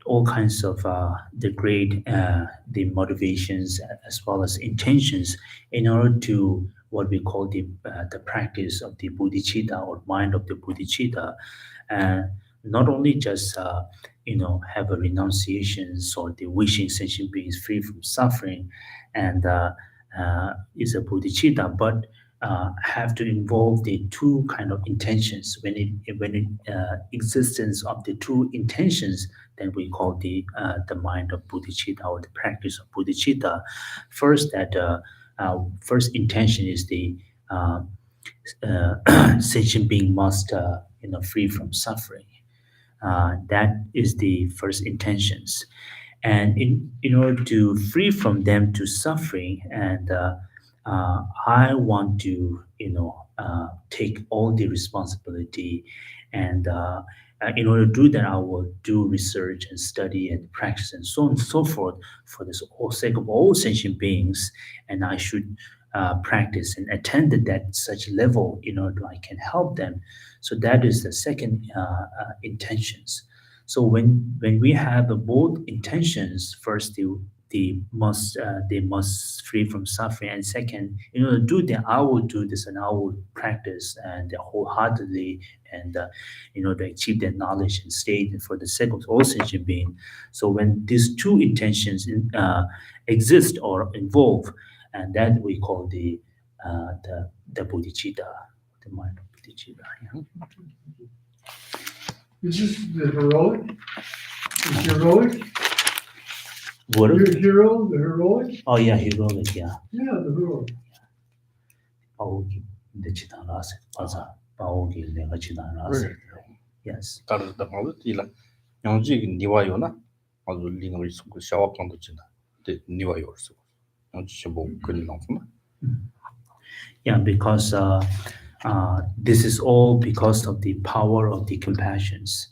all kinds of the great the motivations as well as intentions in order to what we call the practice of the bodhicitta or mind of the bodhicitta, and not only just have a renunciations or the wishing sentient beings free from suffering, and is a bodhicitta, but have to involve the two kind of intentions. When it existence of the two intentions, then we call the mind of bodhicitta or the practice of bodhicitta. First, that first intention is the sentient being must free from suffering. That is the first intentions, and in order to free from them to suffering, and I want to take all the responsibility, and in order to do that, I will do research and study and practice and so on and so forth for this whole sake of all sentient beings, and I should practice and attend at that such level in order I can help them. So that is the second intentions. So when we have both intentions, first they must free from suffering, and second, in order to do that, I will do this and I will practice and wholeheartedly, and in order to achieve that knowledge and state for the sake of all sentient being. So when these two intentions exist or involve, and that we call the bodhicitta, the mind of bodhicitta. Yeah. Is this the heroic? Is heroic? What? Hero, the heroic? Oh yeah, heroic. Yeah. Yeah, the heroic. 바오기 내 지단 라세 맞아. 바오기 내가 지단 라세. Yes. 다르다 말이라 양지 니와요나 아주 리노를 쓰고 샤워방도 지나 니와요를 쓰고 양지 뭐 그런 나오나 Yeah, because this is all because of the power of the compassions.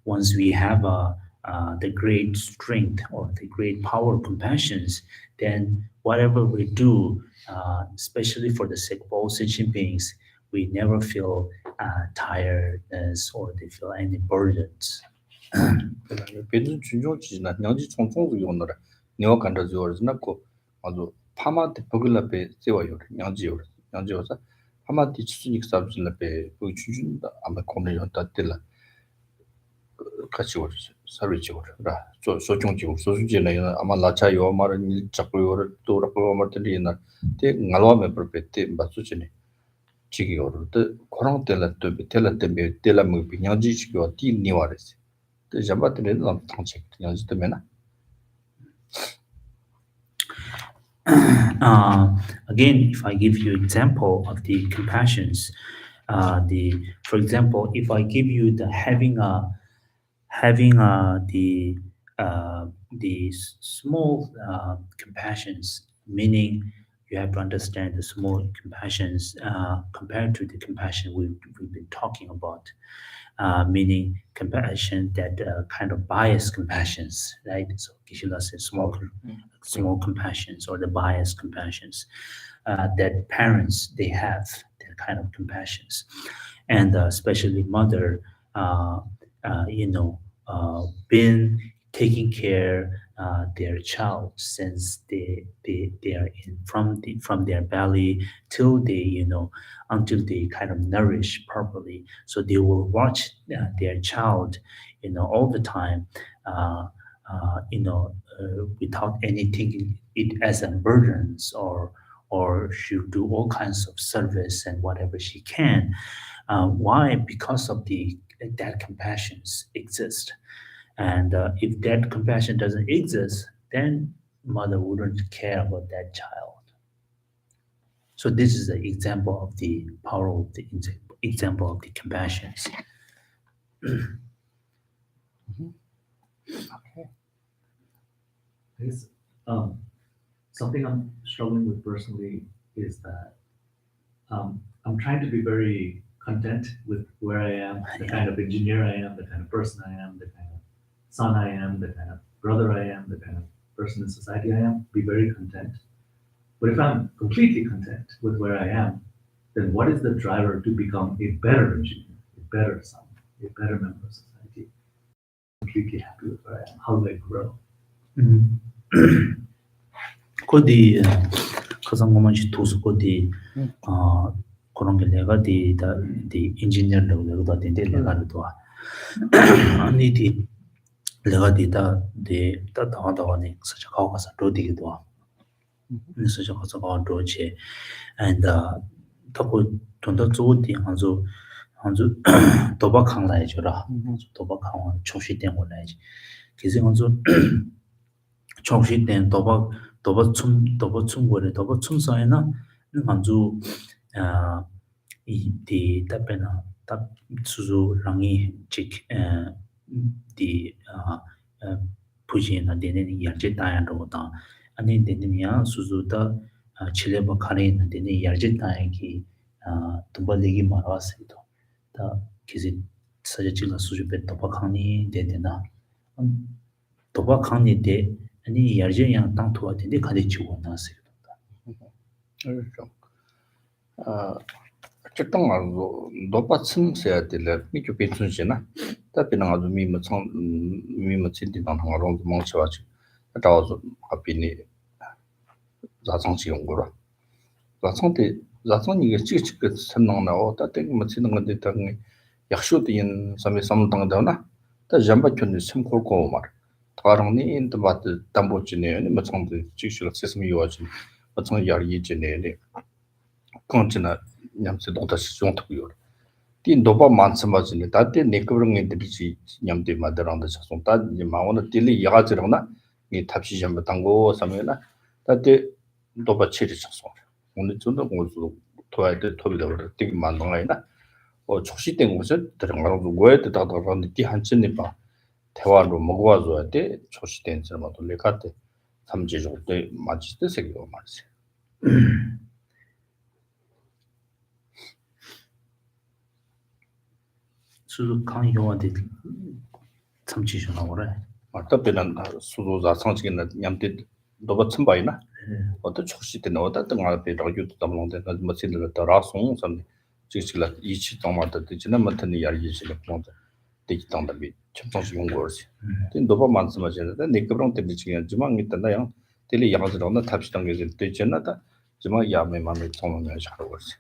Once we have the great strength or the great power of compassions, then whatever we do, especially for the sake of all sentient beings, we never feel tiredness or they feel any burdens. 배는 중요지나 양지 총총도 요너라 니와 간다 저르나고 아주 파마데 버글라베 세워요 양지요서 파마디 추스닉 sab질라베 그 주준다 아마 코네였다 때라 같이 오르 서비스오라 소총지고 소수지는 아마 라차요 말은 잡고요 또라고 말들이나 때 갈와메 프로페티 맞수지네 지기요르 때 코랑 때라 때 때라 때 때라 뭐 양지 지고 티 니와레스 때 잡아들은 남 당책 양지 때면아 Again, if I give you example of the compassions, for example, if I give you the the small compassions, meaning you have to understand the small compassions compared to the compassion we've been talking about, meaning compassion that kind of biased compassions, right? So Geshe said small compassions or the biased compassions that parents they have that kind of compassions, and especially mother, been taking care their child since they are in from their belly till they until they kind of nourish properly. So they will watch their child all the time, without any thinking it as a burdens or or she'll do all kinds of service and whatever she can. Why? Because of the that compassions exist. And if that compassion doesn't exist, then mother wouldn't care about that child. So this is the example of the power of the example of the compassions. I guess something I'm struggling with personally is that I'm trying to be very content with where I am, the kind of engineer I am, the kind of person I am, the kind of son I am, the kind of brother I am, the kind of person in society I am, be very content. But if I'm completely content with where I am, then what is the driver to become a better engineer, a better son, a better member of society? Completely happy with where I am. How do I grow? 그디 가장 먼저 도서 그디 그런 게 내가 디 인지니어라고 내가 된데 내가 또 아니 디 내가 디 다다다니 서저 가서 로디기도 그래서 저 가서 로지 and 타고 돈도 좋디 한주 도박한 날 줘라 도박한 초시 된 거라지 그래서 한주 초시 된 도박 춤 거래 도박 춤사에나 한주 이 답변아 답 수주 랑이 직 부지나 되는 이야기 다양하다 아니 되느냐 수주다 칠레바 카레나 되는 이야기 다양기 도발리기 말았어요 다 기지 사제지가 수주배 도박하니 되되나 도박하니 돼 아니 이야기양 땅토가 되는데 가르치고 나서요 그렇죠. 어쨌든 아주 높아층 세야 될 미교 배춘시나 답변은 아주 미모 진디당 하나로 멍쳐가지 따라서 앞이니 자성시 연구라 자성대 자성이 이게 찍찍 선능나고 따뜻히 뭐 치는 건데 당이 약쇼된 섬에 섬당다나 다 잠바촌이 심콜고 말 다랑니 인도 바트 담보지네 뭐 정도 찍실 세스미 요아지 뭐 정도 야리지네 컨티나 냠세 동다시 종토요 티 노바 만스마지네 다테 네크브릉에 드리지 냠데 마다랑다 자송다 마오나 딜리 야가지랑나 이 탑시 잠바 당고 섬에나 다테 노바 치리 자송 오늘 전도 공부도 토야데 토비다 되게 만동아이나 초시된 곳에 들어가서 뭐에 다다라는 티 한쯤이 봐 대화로 먹어줘야 돼 초시된 사람도 내가 때 삼지적 때 맞지 때 생겨 말이지 수주 강요한테 참치셔나 그래 어떻게는 수도 자상지는 냠때 너가 참 봐이나 어떤 초시된 어떤 등아베 라교도 담론데 뭐 신들 따라송 선 지식라 이치 동마다 되지는 못하는 이야기를 뭔데 되기 당다비 첨성시 용거지 된 너가 말씀하시는데 네그랑 때문에 지금 지만 있다나요 텔리 야가지로나 탑시당 게 되잖아다 지만 야매 마음에 통하면 잘하고 그러지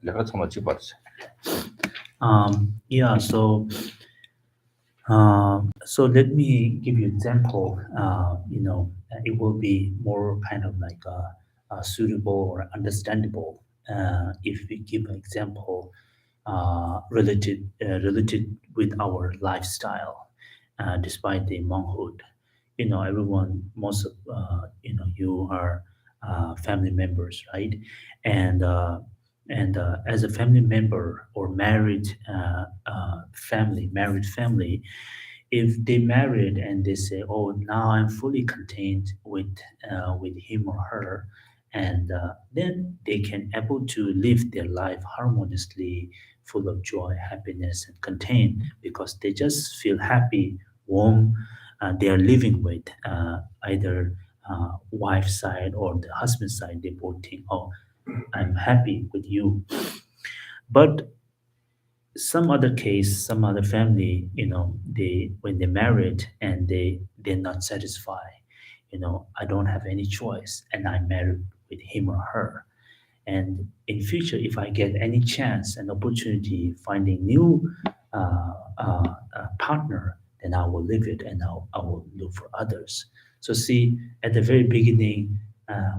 내가 정말 지금 봤지 Yeah, so let me give you example. It will be more kind of like suitable or understandable if we give an example related with our lifestyle, despite the monkhood. Everyone, most of you are family members, right? And as a family member or married family, if they married and they say, "Oh, now I'm fully contained with him or her," and then they can able to live their life harmoniously, full of joy, happiness, and contained because they just feel happy, warm. They are living with either wife side or the husband side. They both think, "Oh, I'm happy with you." But some other case, some other family, they when they married and they're not satisfied. I don't have any choice, and I'm married with him or her. And in future, if I get any chance and opportunity finding new partner, then I will live it and I will look for others. So see, at the very beginning,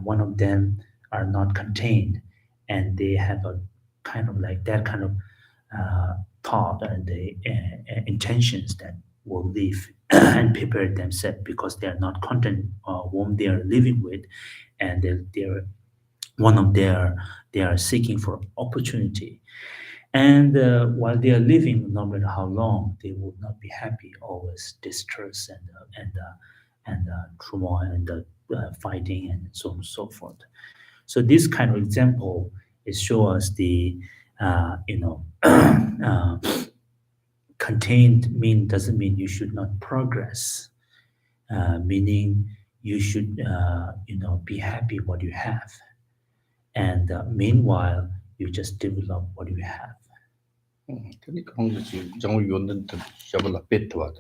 one of them are not contained, and they have a kind of like that kind of thought and the intentions that will live and prepare themselves because they are not content whom they are living with, and they're one of their they are seeking for opportunity. And while they are living, no matter how long, they will not be happy. Always distress and turmoil and fighting and so on and so forth. So this kind of example is show us the contained mean doesn't mean you should not progress. Meaning you should be happy what you have, and meanwhile you just develop what you have. 근데 그런 거지. 정말 요는데 잡을라 뱉어와.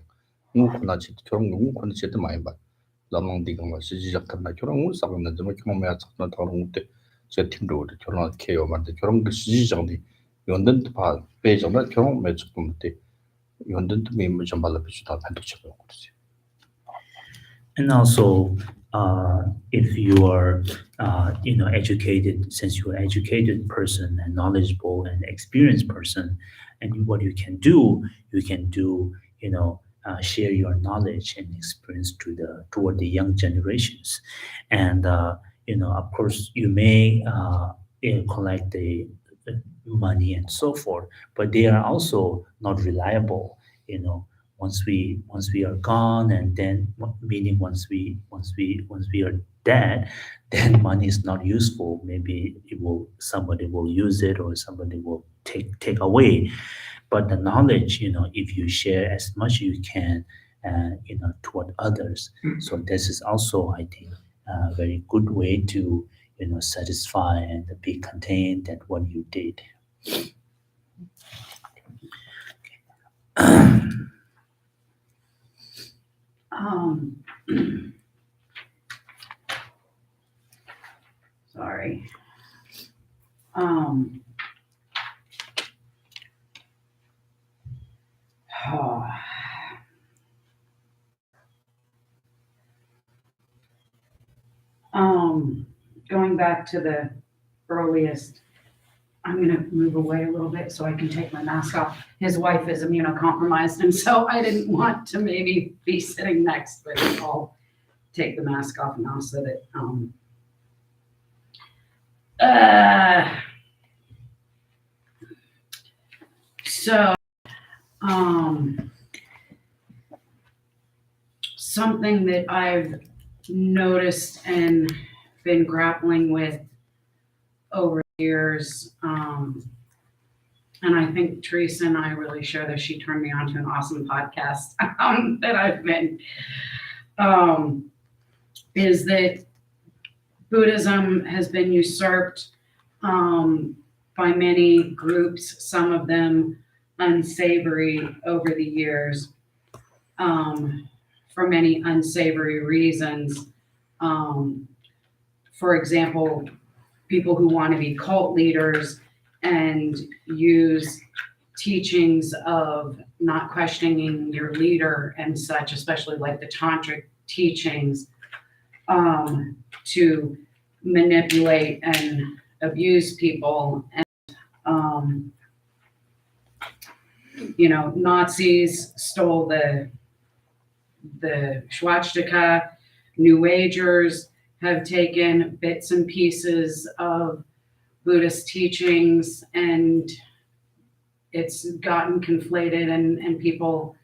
누구나 지 결혼 누구나 지도 많이 봐. 라망디가 뭐 시작한다. 결혼 사고는 좀 경험해야 찾는 다른 것도 제 팀도 결혼 케어 만데 결혼 그 시작이 요는데 봐. 배정은 결혼 매축도 못돼. 요는데 매물 좀 발라 비추다 반복적으로 그러지. And also, if you are, educated, since you are educated person and knowledgeable and experienced person, and what you can do, share your knowledge and experience toward the young generations, and of course, you may collect the money and so forth, but they are also not reliable. You know, once we are gone, and then meaning once we are dead, then money is not useful. Maybe somebody will use it, or somebody will take away. But the knowledge, if you share as much you can, toward others, so this is also, I think, a very good way to satisfy and be contained at what you did. Um, sorry. Going back to the earliest, I'm going to move away a little bit so I can take my mask off. His wife is immunocompromised, and so I didn't want to maybe be sitting next, but I'll take the mask off now so that something that I've noticed and been grappling with over the years, and I think Teresa and I really share this. She turned me on to an awesome podcast that I've been, is that Buddhism has been usurped by many groups, some of them unsavory over the years, for many unsavory reasons. For example, people who want to be cult leaders and use teachings of not questioning your leader and such, especially like the tantric teachings, to manipulate and abuse people. And Nazis stole the swastika. New Agers have taken bits and pieces of Buddhist teachings, and it's gotten conflated, and people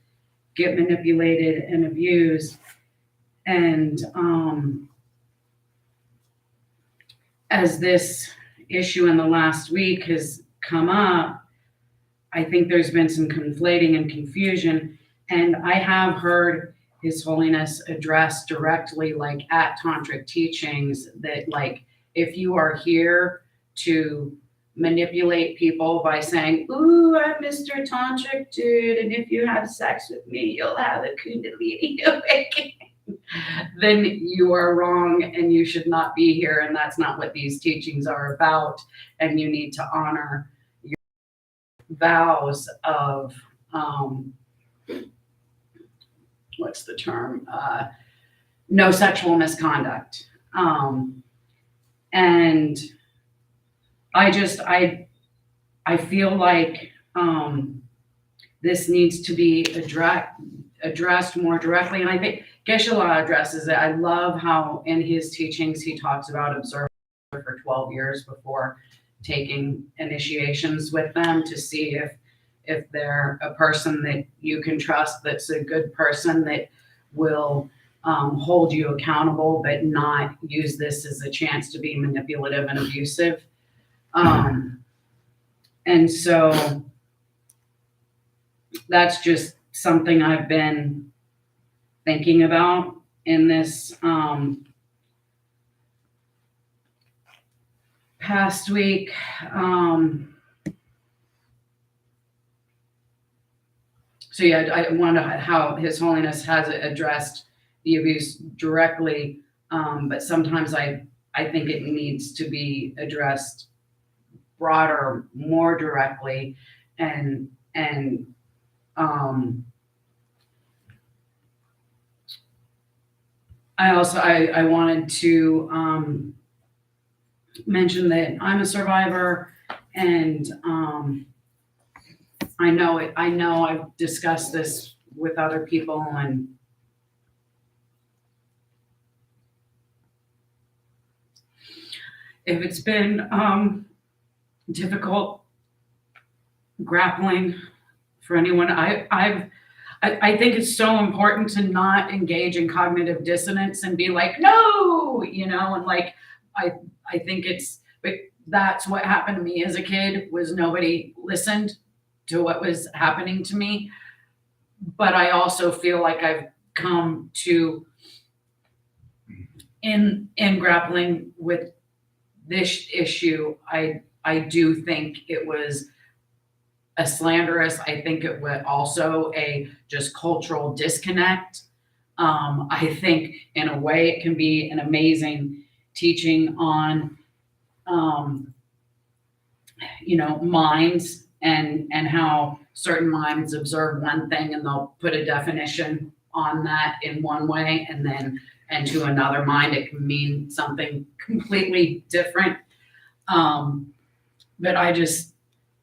get manipulated and abused. And as this issue in the last week has come up, I think there's been some conflating and confusion. And I have heard His Holiness address directly, like at tantric teachings, that like, if you are here to manipulate people by saying, "Ooh, I'm Mr. Tantric dude, and if you have sex with me, you'll have a Kundalini awakening," then you are wrong, and you should not be here, and that's not what these teachings are about. And you need to honor your vows of what's the term? No sexual misconduct. And I feel like this needs to be addressed more directly. And I think Geshe-la addresses it. I love how in his teachings he talks about observing for 12 years before taking initiations with them to see if they're a person that you can trust, that's a good person that will hold you accountable, but not use this as a chance to be manipulative and abusive. And so that's just something I've been thinking about in this past week. So yeah, I wonder how His Holiness has addressed the abuse directly, but sometimes I think it needs to be addressed broader, more directly, and I wanted to mention that I'm a survivor, and I know I've discussed this with other people, and if it's been difficult grappling for anyone, I think it's so important to not engage in cognitive dissonance and be like, no, and like I think but that's what happened to me as a kid, was nobody listened to what was happening to me. But I also feel like I've come to, in grappling with this issue, I do think it was a slanderous. I think it was also a just cultural disconnect. I think in a way it can be an amazing teaching on, minds and how certain minds observe one thing and they'll put a definition on that in one way, and to another mind it can mean something completely different. But I just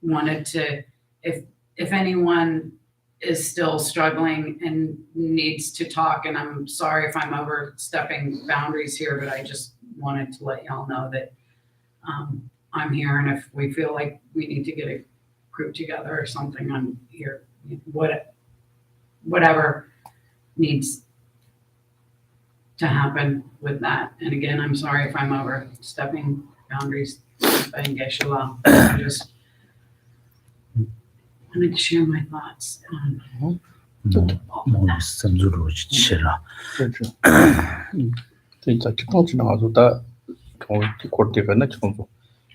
wanted to, if anyone is still struggling and needs to talk, and I'm sorry if I'm overstepping boundaries here, but I just wanted to let y'all know that I'm here, and if we feel like we need to get a group together or something, I'm here. Whatever needs to happen with that. And again, I'm sorry if I'm overstepping boundaries by Geshe-la. I just wanted to share my thoughts on all of that. 三组路去了。这这当时那的，从过这个那种做，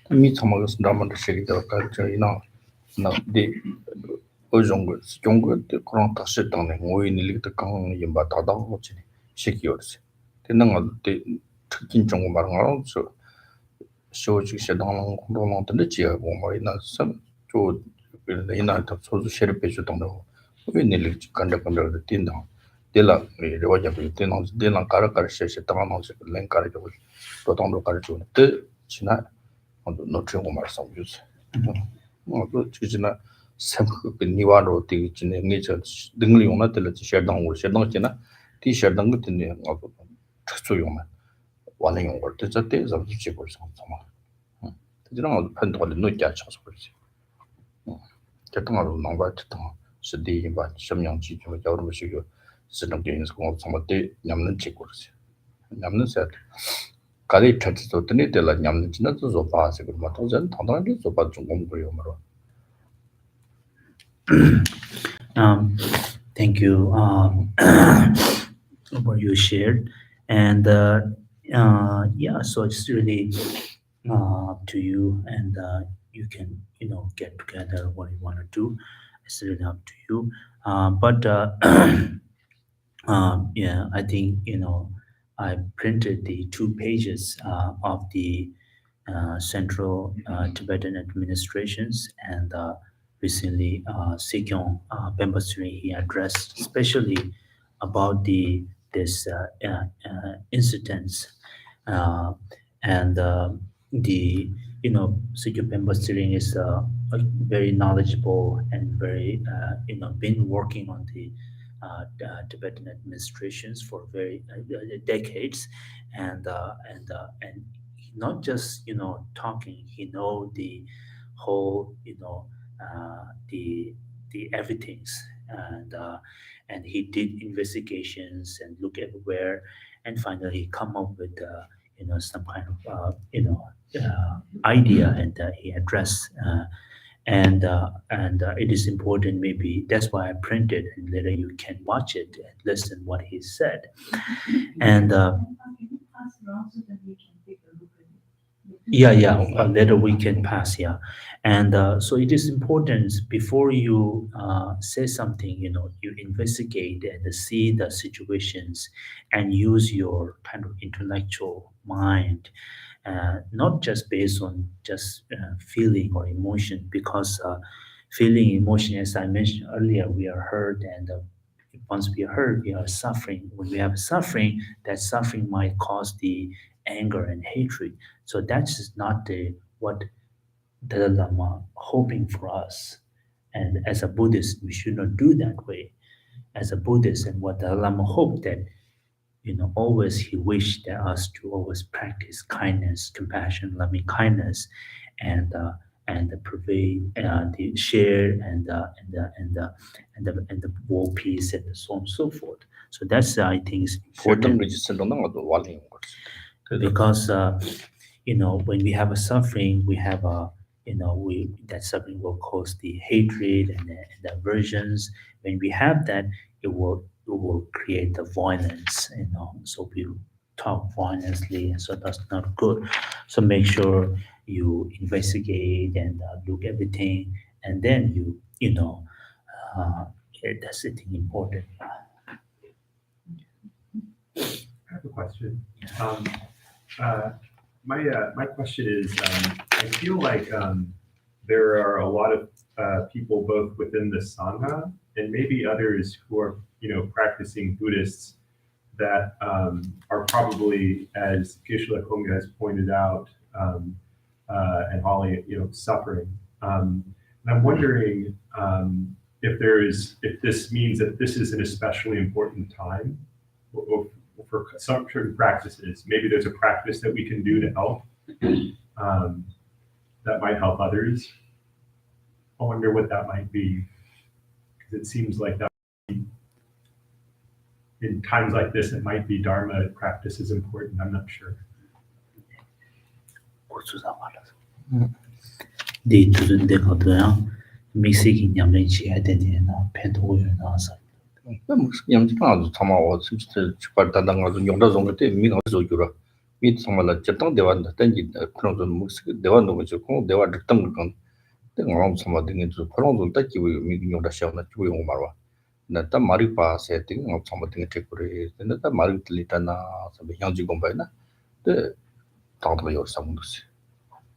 米他们是那么的谁的干这那的，我用个的可能他是当年我因那个刚引把他当我这里谁有的是，的那个的特进中国嘛，我说小这些当当的这些我们那什就那他说是写的别去当的，我因那个干着的叮当。de la rewaja bi de la kara she tama no se len kara jo to tong do kara jo de china no chen ko mar sa yu se no to china sam ko ni wa ro de chine nge cha ding li yong na de la she dang wo she dang china ti she dang de ne ngo to chu yong ma wa le yong ko de za de za ju chi ko sa ma de la pen do le no ja cha so ko ji de tong ro nang ba de tong se de ba sham yang ji jo ja ro mo shi yo Sinang gains go some day, Yamnan Chikurs. Yamnan said, Kali touched to the Nidella Yamnan Chinatos of Pasic Matos and Tonagis of Pachumbo. Thank you what you shared, and yeah, so it's really up to you, and you can get together what you want to do. It's really up to you, but yeah, I think I printed the 2 pages of the Central Tibetan administrations, and recently Sekyong Pembasri, he addressed especially about this incidents, and the Sikyo Pemba Siring is a very knowledgeable and very been working on the Tibetan administrations for very decades, and not just talking. He know the whole the everything's, and he did investigations and look everywhere, and finally come up with some kind of idea, and he addressed, and it is important. Maybe that's why I printed, and later you can watch it and listen what he said. And yeah, later we can pass, yeah. And so it is important before you say something, you investigate and see the situations and use your kind of intellectual mind, not just based on just feeling or emotion, because feeling, emotion, as I mentioned earlier, we are hurt, and once we are hurt, we are suffering. When we have suffering, that suffering might cause the anger and hatred. So that's not the what Dalai Lama hoping for us. And as a Buddhist, we should not do that way. As a Buddhist, and what Dalai Lama hoped that always he wished that us to always practice kindness, compassion, loving kindness, and pervade the share and the world peace and so on and so forth. So that's I think is important, because when we have a suffering, we have a we that suffering will cause the hatred and the aversions. When we have that, it will create the violence, so we talk violently, and so that's not good. So make sure you investigate and look everything, and then uh, that's the thing important. I have a question. Uh, my question is, I feel like there are a lot of people both within the Sangha and maybe others who are practicing Buddhists that are probably, as Geshe Kunga has pointed out, and Holly, suffering. And I'm wondering if this means that this is an especially important time for some certain practices. Maybe there's a practice that we can do to help that might help others. I wonder what that might be, because it seems like that in times like this, it might be Dharma practice is important. I'm not sure. Di tuzun de kadoya Mexican nyamlen chi adene na pento yo na sa. 양지가 참아와 진짜 주발단당가서 용다종을 때 미가 저주라 미 정말라 접당 대화한다 땡기 그런 좀 무슨 대화 너무 좋고 대화 듣던 건 내가 참아 되는 저 그런 좀 딱히 미 용다 시험나 주고 용 말와 나타 말이 파세 땡 참아 되는 책으로 나타 말이 들리다나 좀 향지 공부해나 때 당도 요 상무스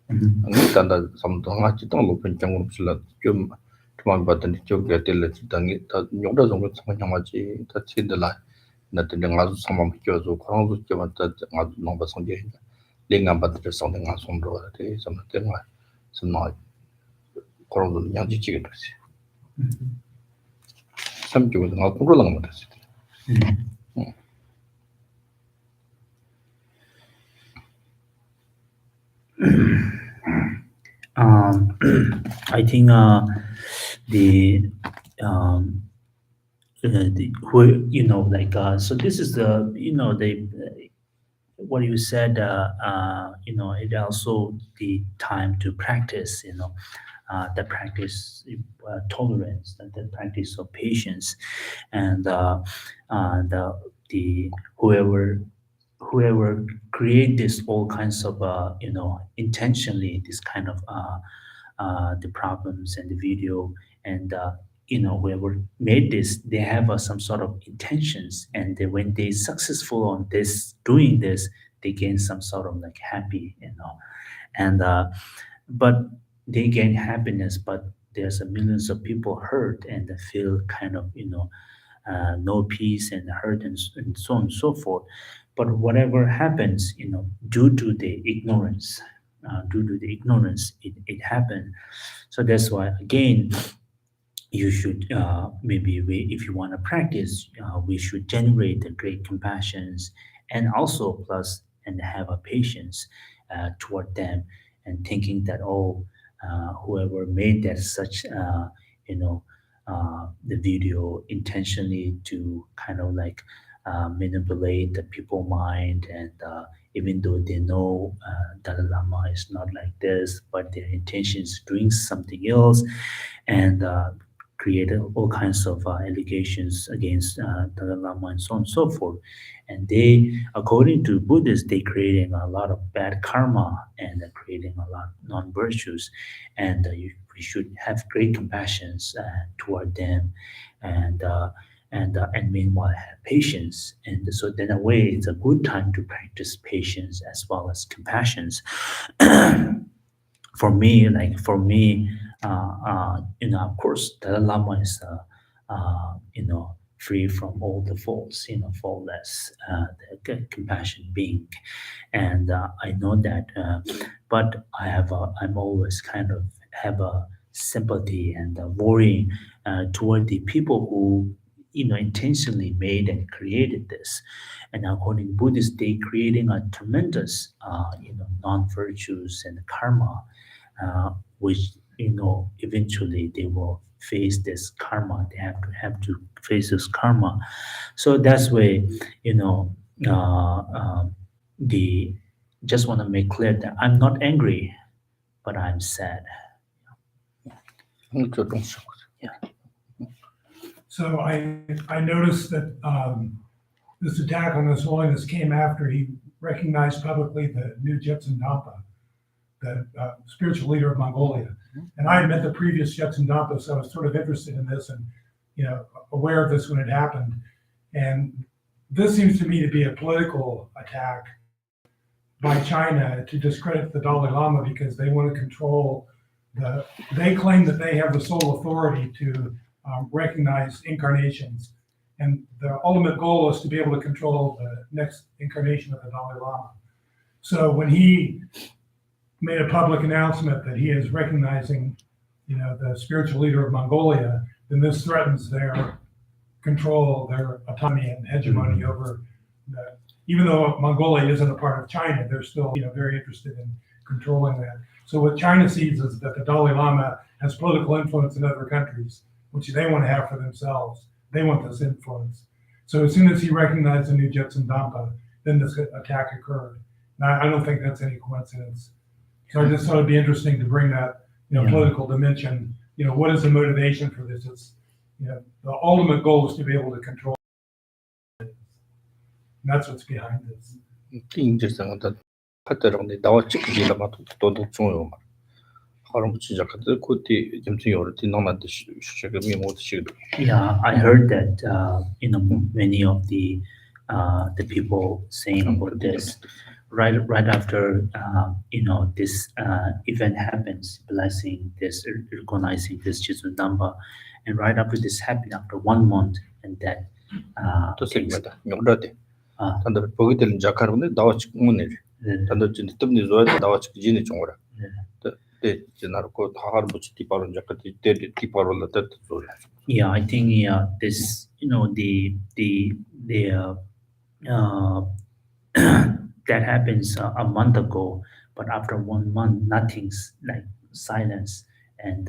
안간다 삼동아 지당 높은 장으로 실라 좀 그만 받더니 저기 될 당이 다 용다 정도 상황하지 다 친들라 나한테 가서 상황 비켜서 그런 거 좀 왔다 가서 넘어 성제 링안 받을 성능 안 손으로 돼 좀 때문에 선나 그런 거 양지 지게 됐지 삼교는 나 공부를 안 했어 I think the who like so this is the the what you said, it also the time to practice, the practice tolerance, the practice of patience, and the whoever create this all kinds of intentionally this kind of the problems and the video, and whoever made this, they have some sort of intentions, and when they successful on this doing this, they gain some sort of like happy, and but they gain happiness, but there's a millions of people hurt and they feel kind of no peace and hurt and so on and so forth. But whatever happens, due to the ignorance, it happened. So that's why again you should if you want to practice, we should generate the great compassions and also plus and have a patience toward them, and thinking that whoever made that such you know the video intentionally to kind of like manipulate the people mind, and even though they know Dalai Lama is not like this, but their intention is doing something else, and created all kinds of allegations against Dalai Lama and so on and so forth. And they, according to Buddhists, they creating a lot of bad karma and creating a lot of non-virtues. And we should have great compassion toward them, and and meanwhile have patience. And so then a way it's a good time to practice patience as well as compassion. For me, of course, Dalai Lama is, free from all the faults, faultless, the compassion being, and I know that. But I'm always kind of have a sympathy and a worry toward the people who, intentionally made and created this. And according to Buddhists, they creating a tremendous, non-virtues and karma, which eventually they will face this karma. They have to face this karma. So that's why you know the just want to make clear that I'm not angry, but I'm sad. So I noticed that this attack on His Holiness came after he recognized publicly the new Jetsun Dampa, the spiritual leader of Mongolia. And I had met the previous Jetsun Dampa, so I was sort of interested in this and aware of this when it happened. And this seems to me to be a political attack by China to discredit the Dalai Lama because they want to control they claim that they have the sole authority to recognize incarnations. And the ultimate goal is to be able to control the next incarnation of the Dalai Lama. So when he made a public announcement that he is recognizing, the spiritual leader of Mongolia, then this threatens their control, their autonomy and hegemony over even though Mongolia isn't a part of China, they're still, very interested in controlling that. So what China sees is that the Dalai Lama has political influence in other countries, which they want to have for themselves. They want this influence. So as soon as he recognized the new Jetsun Dampa, then this attack occurred. Now, I don't think that's any coincidence. So I just thought it'd be interesting to bring that, political dimension. What is the motivation for this? It's, the ultimate goal is to be able to control. And that's what's behind this. Yeah, I heard that many of the people saying about this right after this event happens, blessing this, recognizing this Chisun Damba, and right after this happened, after 1 month, and that things, yeah, I think this uh, that happens a month ago, but after 1 month, nothing's like silence, and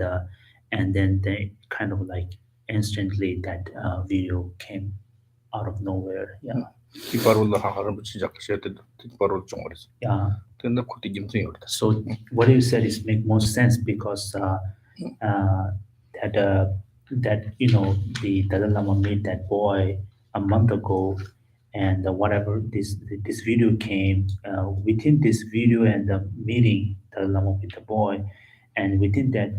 then they kind of like instantly that video came out of nowhere. Yeah, yeah. So what you said is make more sense because that the Dalai Lama made that boy a month ago, and whatever this video came within this video and the meeting Dalai Lama with the boy, and within that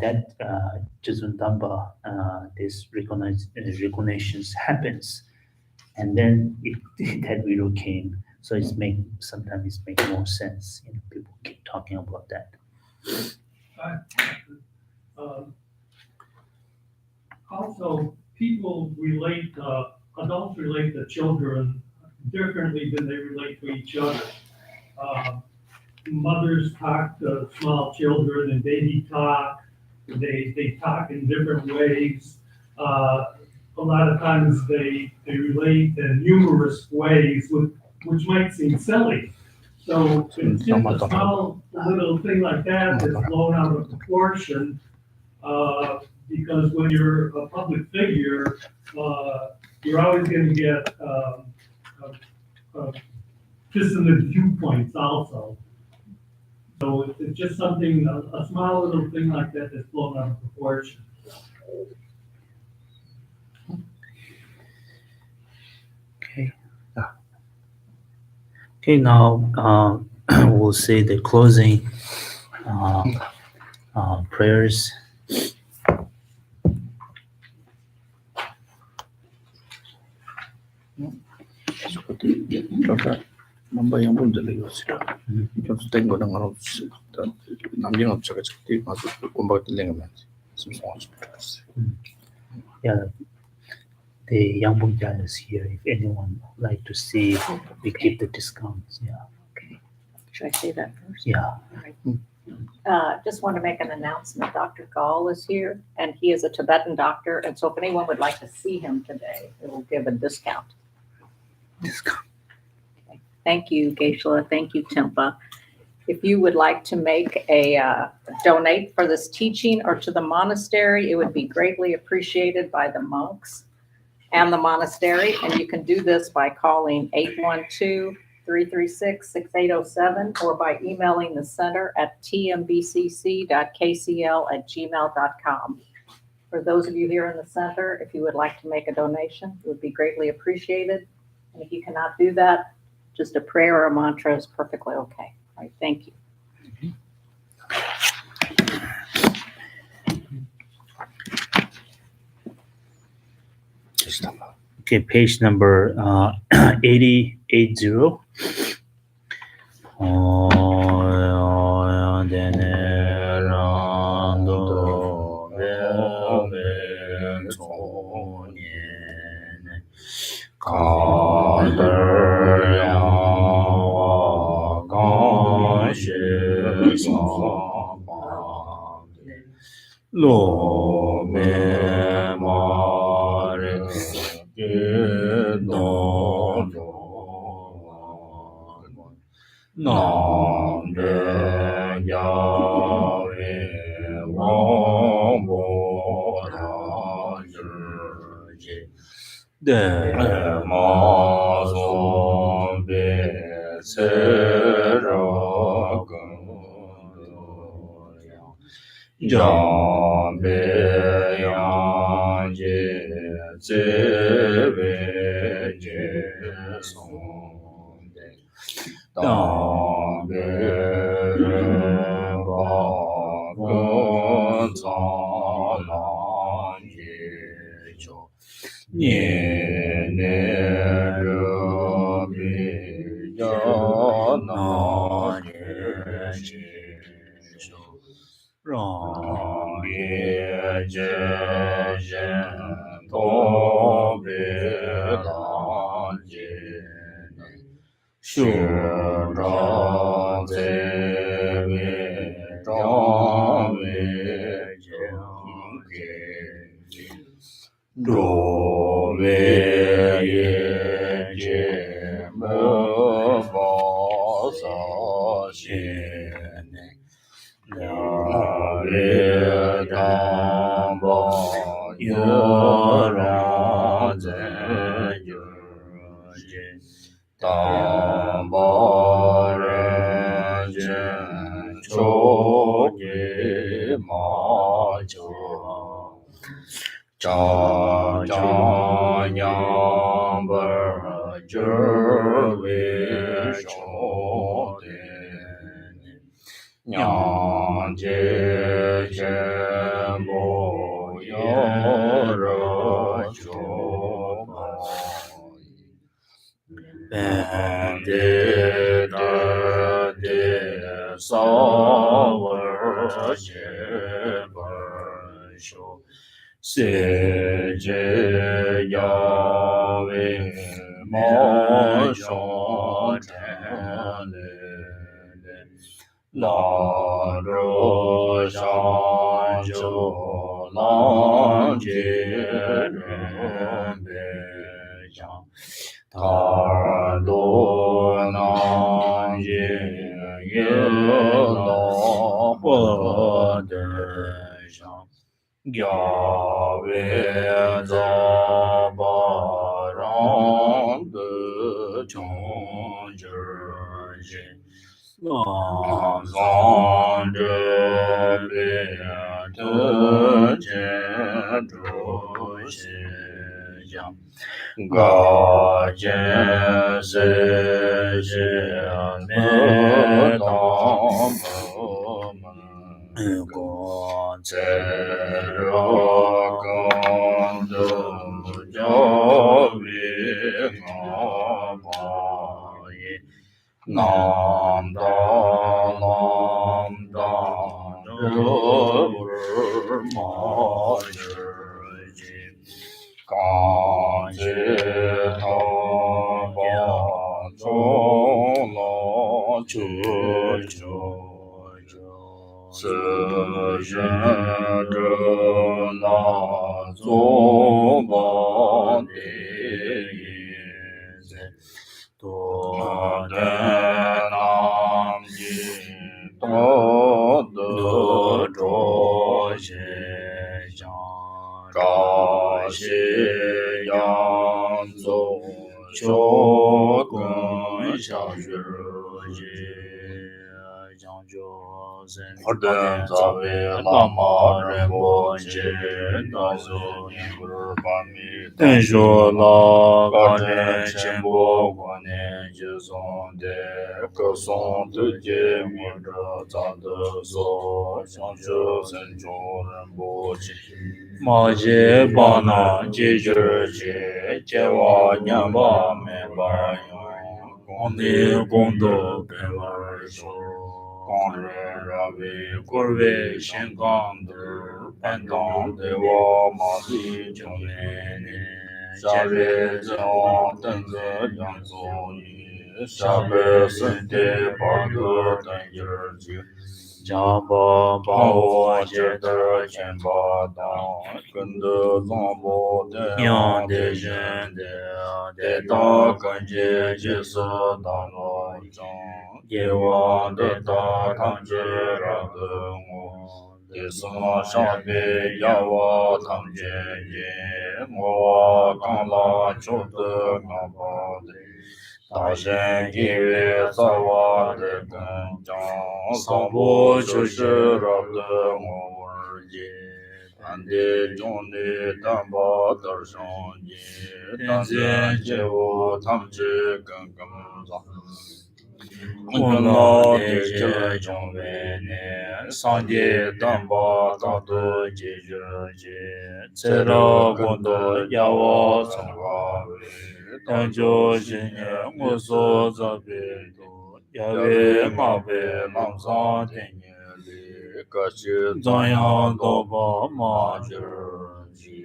Jizun Damba, this recognitions happens, and then that video came. So sometimes it makes more sense. People keep talking about that. Also, people relate adults relate to children differently than they relate to each other. Mothers talk to small children and baby talk. They talk in different ways. A lot of times they relate in humorous ways, which might seem silly. So it's just a small little thing like that that's blown out of proportion. Because when you're a public figure, you're always going to get dissonant viewpoints also. So it's just something, a small little thing like that that's blown out of proportion. Okay. Okay, now we'll say the closing prayers. Number yang pun jadi sila. Jom tengok dengan orang namanya orang cakap cakap masuk kumbat lengan semua. Yeah, the young Buddha is here. If anyone would like to see, we keep the discounts. Yeah. Okay. Should I say that first? Yeah. Just want to make an announcement. Dr. Gall is here, and he is a Tibetan doctor. And so if anyone would like to see him today, it will give a discount. Discount. Okay. Thank you, Geshe. Thank you, Timpa. If you would like to make a donate for this teaching or to the monastery, it would be greatly appreciated by the monks and the monastery. And you can do this by calling 812-336-6807 or by emailing the center at tmbcc.kcl@gmail.com. For those of you here in the center, if you would like to make a donation, it would be greatly appreciated. And if you cannot do that, just a prayer or a mantra is perfectly okay. All right, thank you. Okay, page number 80. Lo me mare ge no nam de ya ve wang bo ra je de ma zong be se ra Jang be yang je ze we je song de dang be re ba gun zang lang je jo nie ne re bi ya na ye je jo让别觉人多别当见，学长在为长为经给，周围也见没报上线。为当报有人在有人当报人间求给马球张张娘们就为兄弟娘姐姐不有人就报本地的少文写本书，世界要为 mo shon chan le la ro shan jo lan je ren be yang ta do nan ye ye lo po de yang Yahweh Zabaran de Chongjin Nam Zan de Be de Jen Zhu Xie Yang Ga Jian Se Jian Me Dang Me Guan Zhe Ra Gan De Jiao Vi Nga Ba Yi Nam Da Lam Da Zhe Ma Zhi Ji Gan Jie Ta Ba Zhong La Chu Chu Se Zhen Zhe La Zong Ban De Yi Zhe Do De Nam Ji Do De Zhuo Xie Zhang Zha Xie Yang Zong Qiu Gong Xia Xue Ji Jiang Jiu Zhen Horden Zawe Lama Renbo Jie Da Su Nigur Bami Den Shu La Ga Zhen Chenpo Guan Nian Ji Song De Ke Song De Jie Mu Zhe Zang De So Xiang Shu Sen Zhu Renbo Jie Ma Jie Ba Na Ji Zhi Jie Jie Wa Nian Ba Me Ba Yong Gong Ni Gong De Ben Wa Shu Gong Re Ra Wei Gur Wei Shen Gang De Pen Dang De Wa Ma Li Jiong Wei Ni Xia Rui Zhen Wang Den Zi Yang Zong Yi Xia Bei Sen De Ba De Den Yi Ji Jiang Ba Ba Wo Jie De Qian Ba Dang Gen De Zang Bo De Yang De Zhen De Da Gen Jie Jie Se Da Lo Zhang Ye Wang De Da Tang Jie Ra De Ngo De Seng Shang Bei Ya Wa Tang Jie Ye Ngo Wa Gang La Chu De Gang Ba De Da Shen Yi Wei Sa Wa De Gen Jiang Sang Bo Shi Shi Ra De Ngo Wen Ji Pan De Zhong Ni Dan Ba De Shang Ji Dan Zhen Jie Wu Tam Chi Gen Gen Zang Wen La De Jie Zhong Wei Ni Sang Die Dan Ba Da De Ji Zhe Ji Ce Ra Gong De Ya Wa Cong Wa Wei Dan Jiu Xin Ye Wu So Za Bei Du Ya Wei Ma Bei Lam Sang Den Ye Li Ge Shi Zang Yang Do Ba Ma Zhi Ji.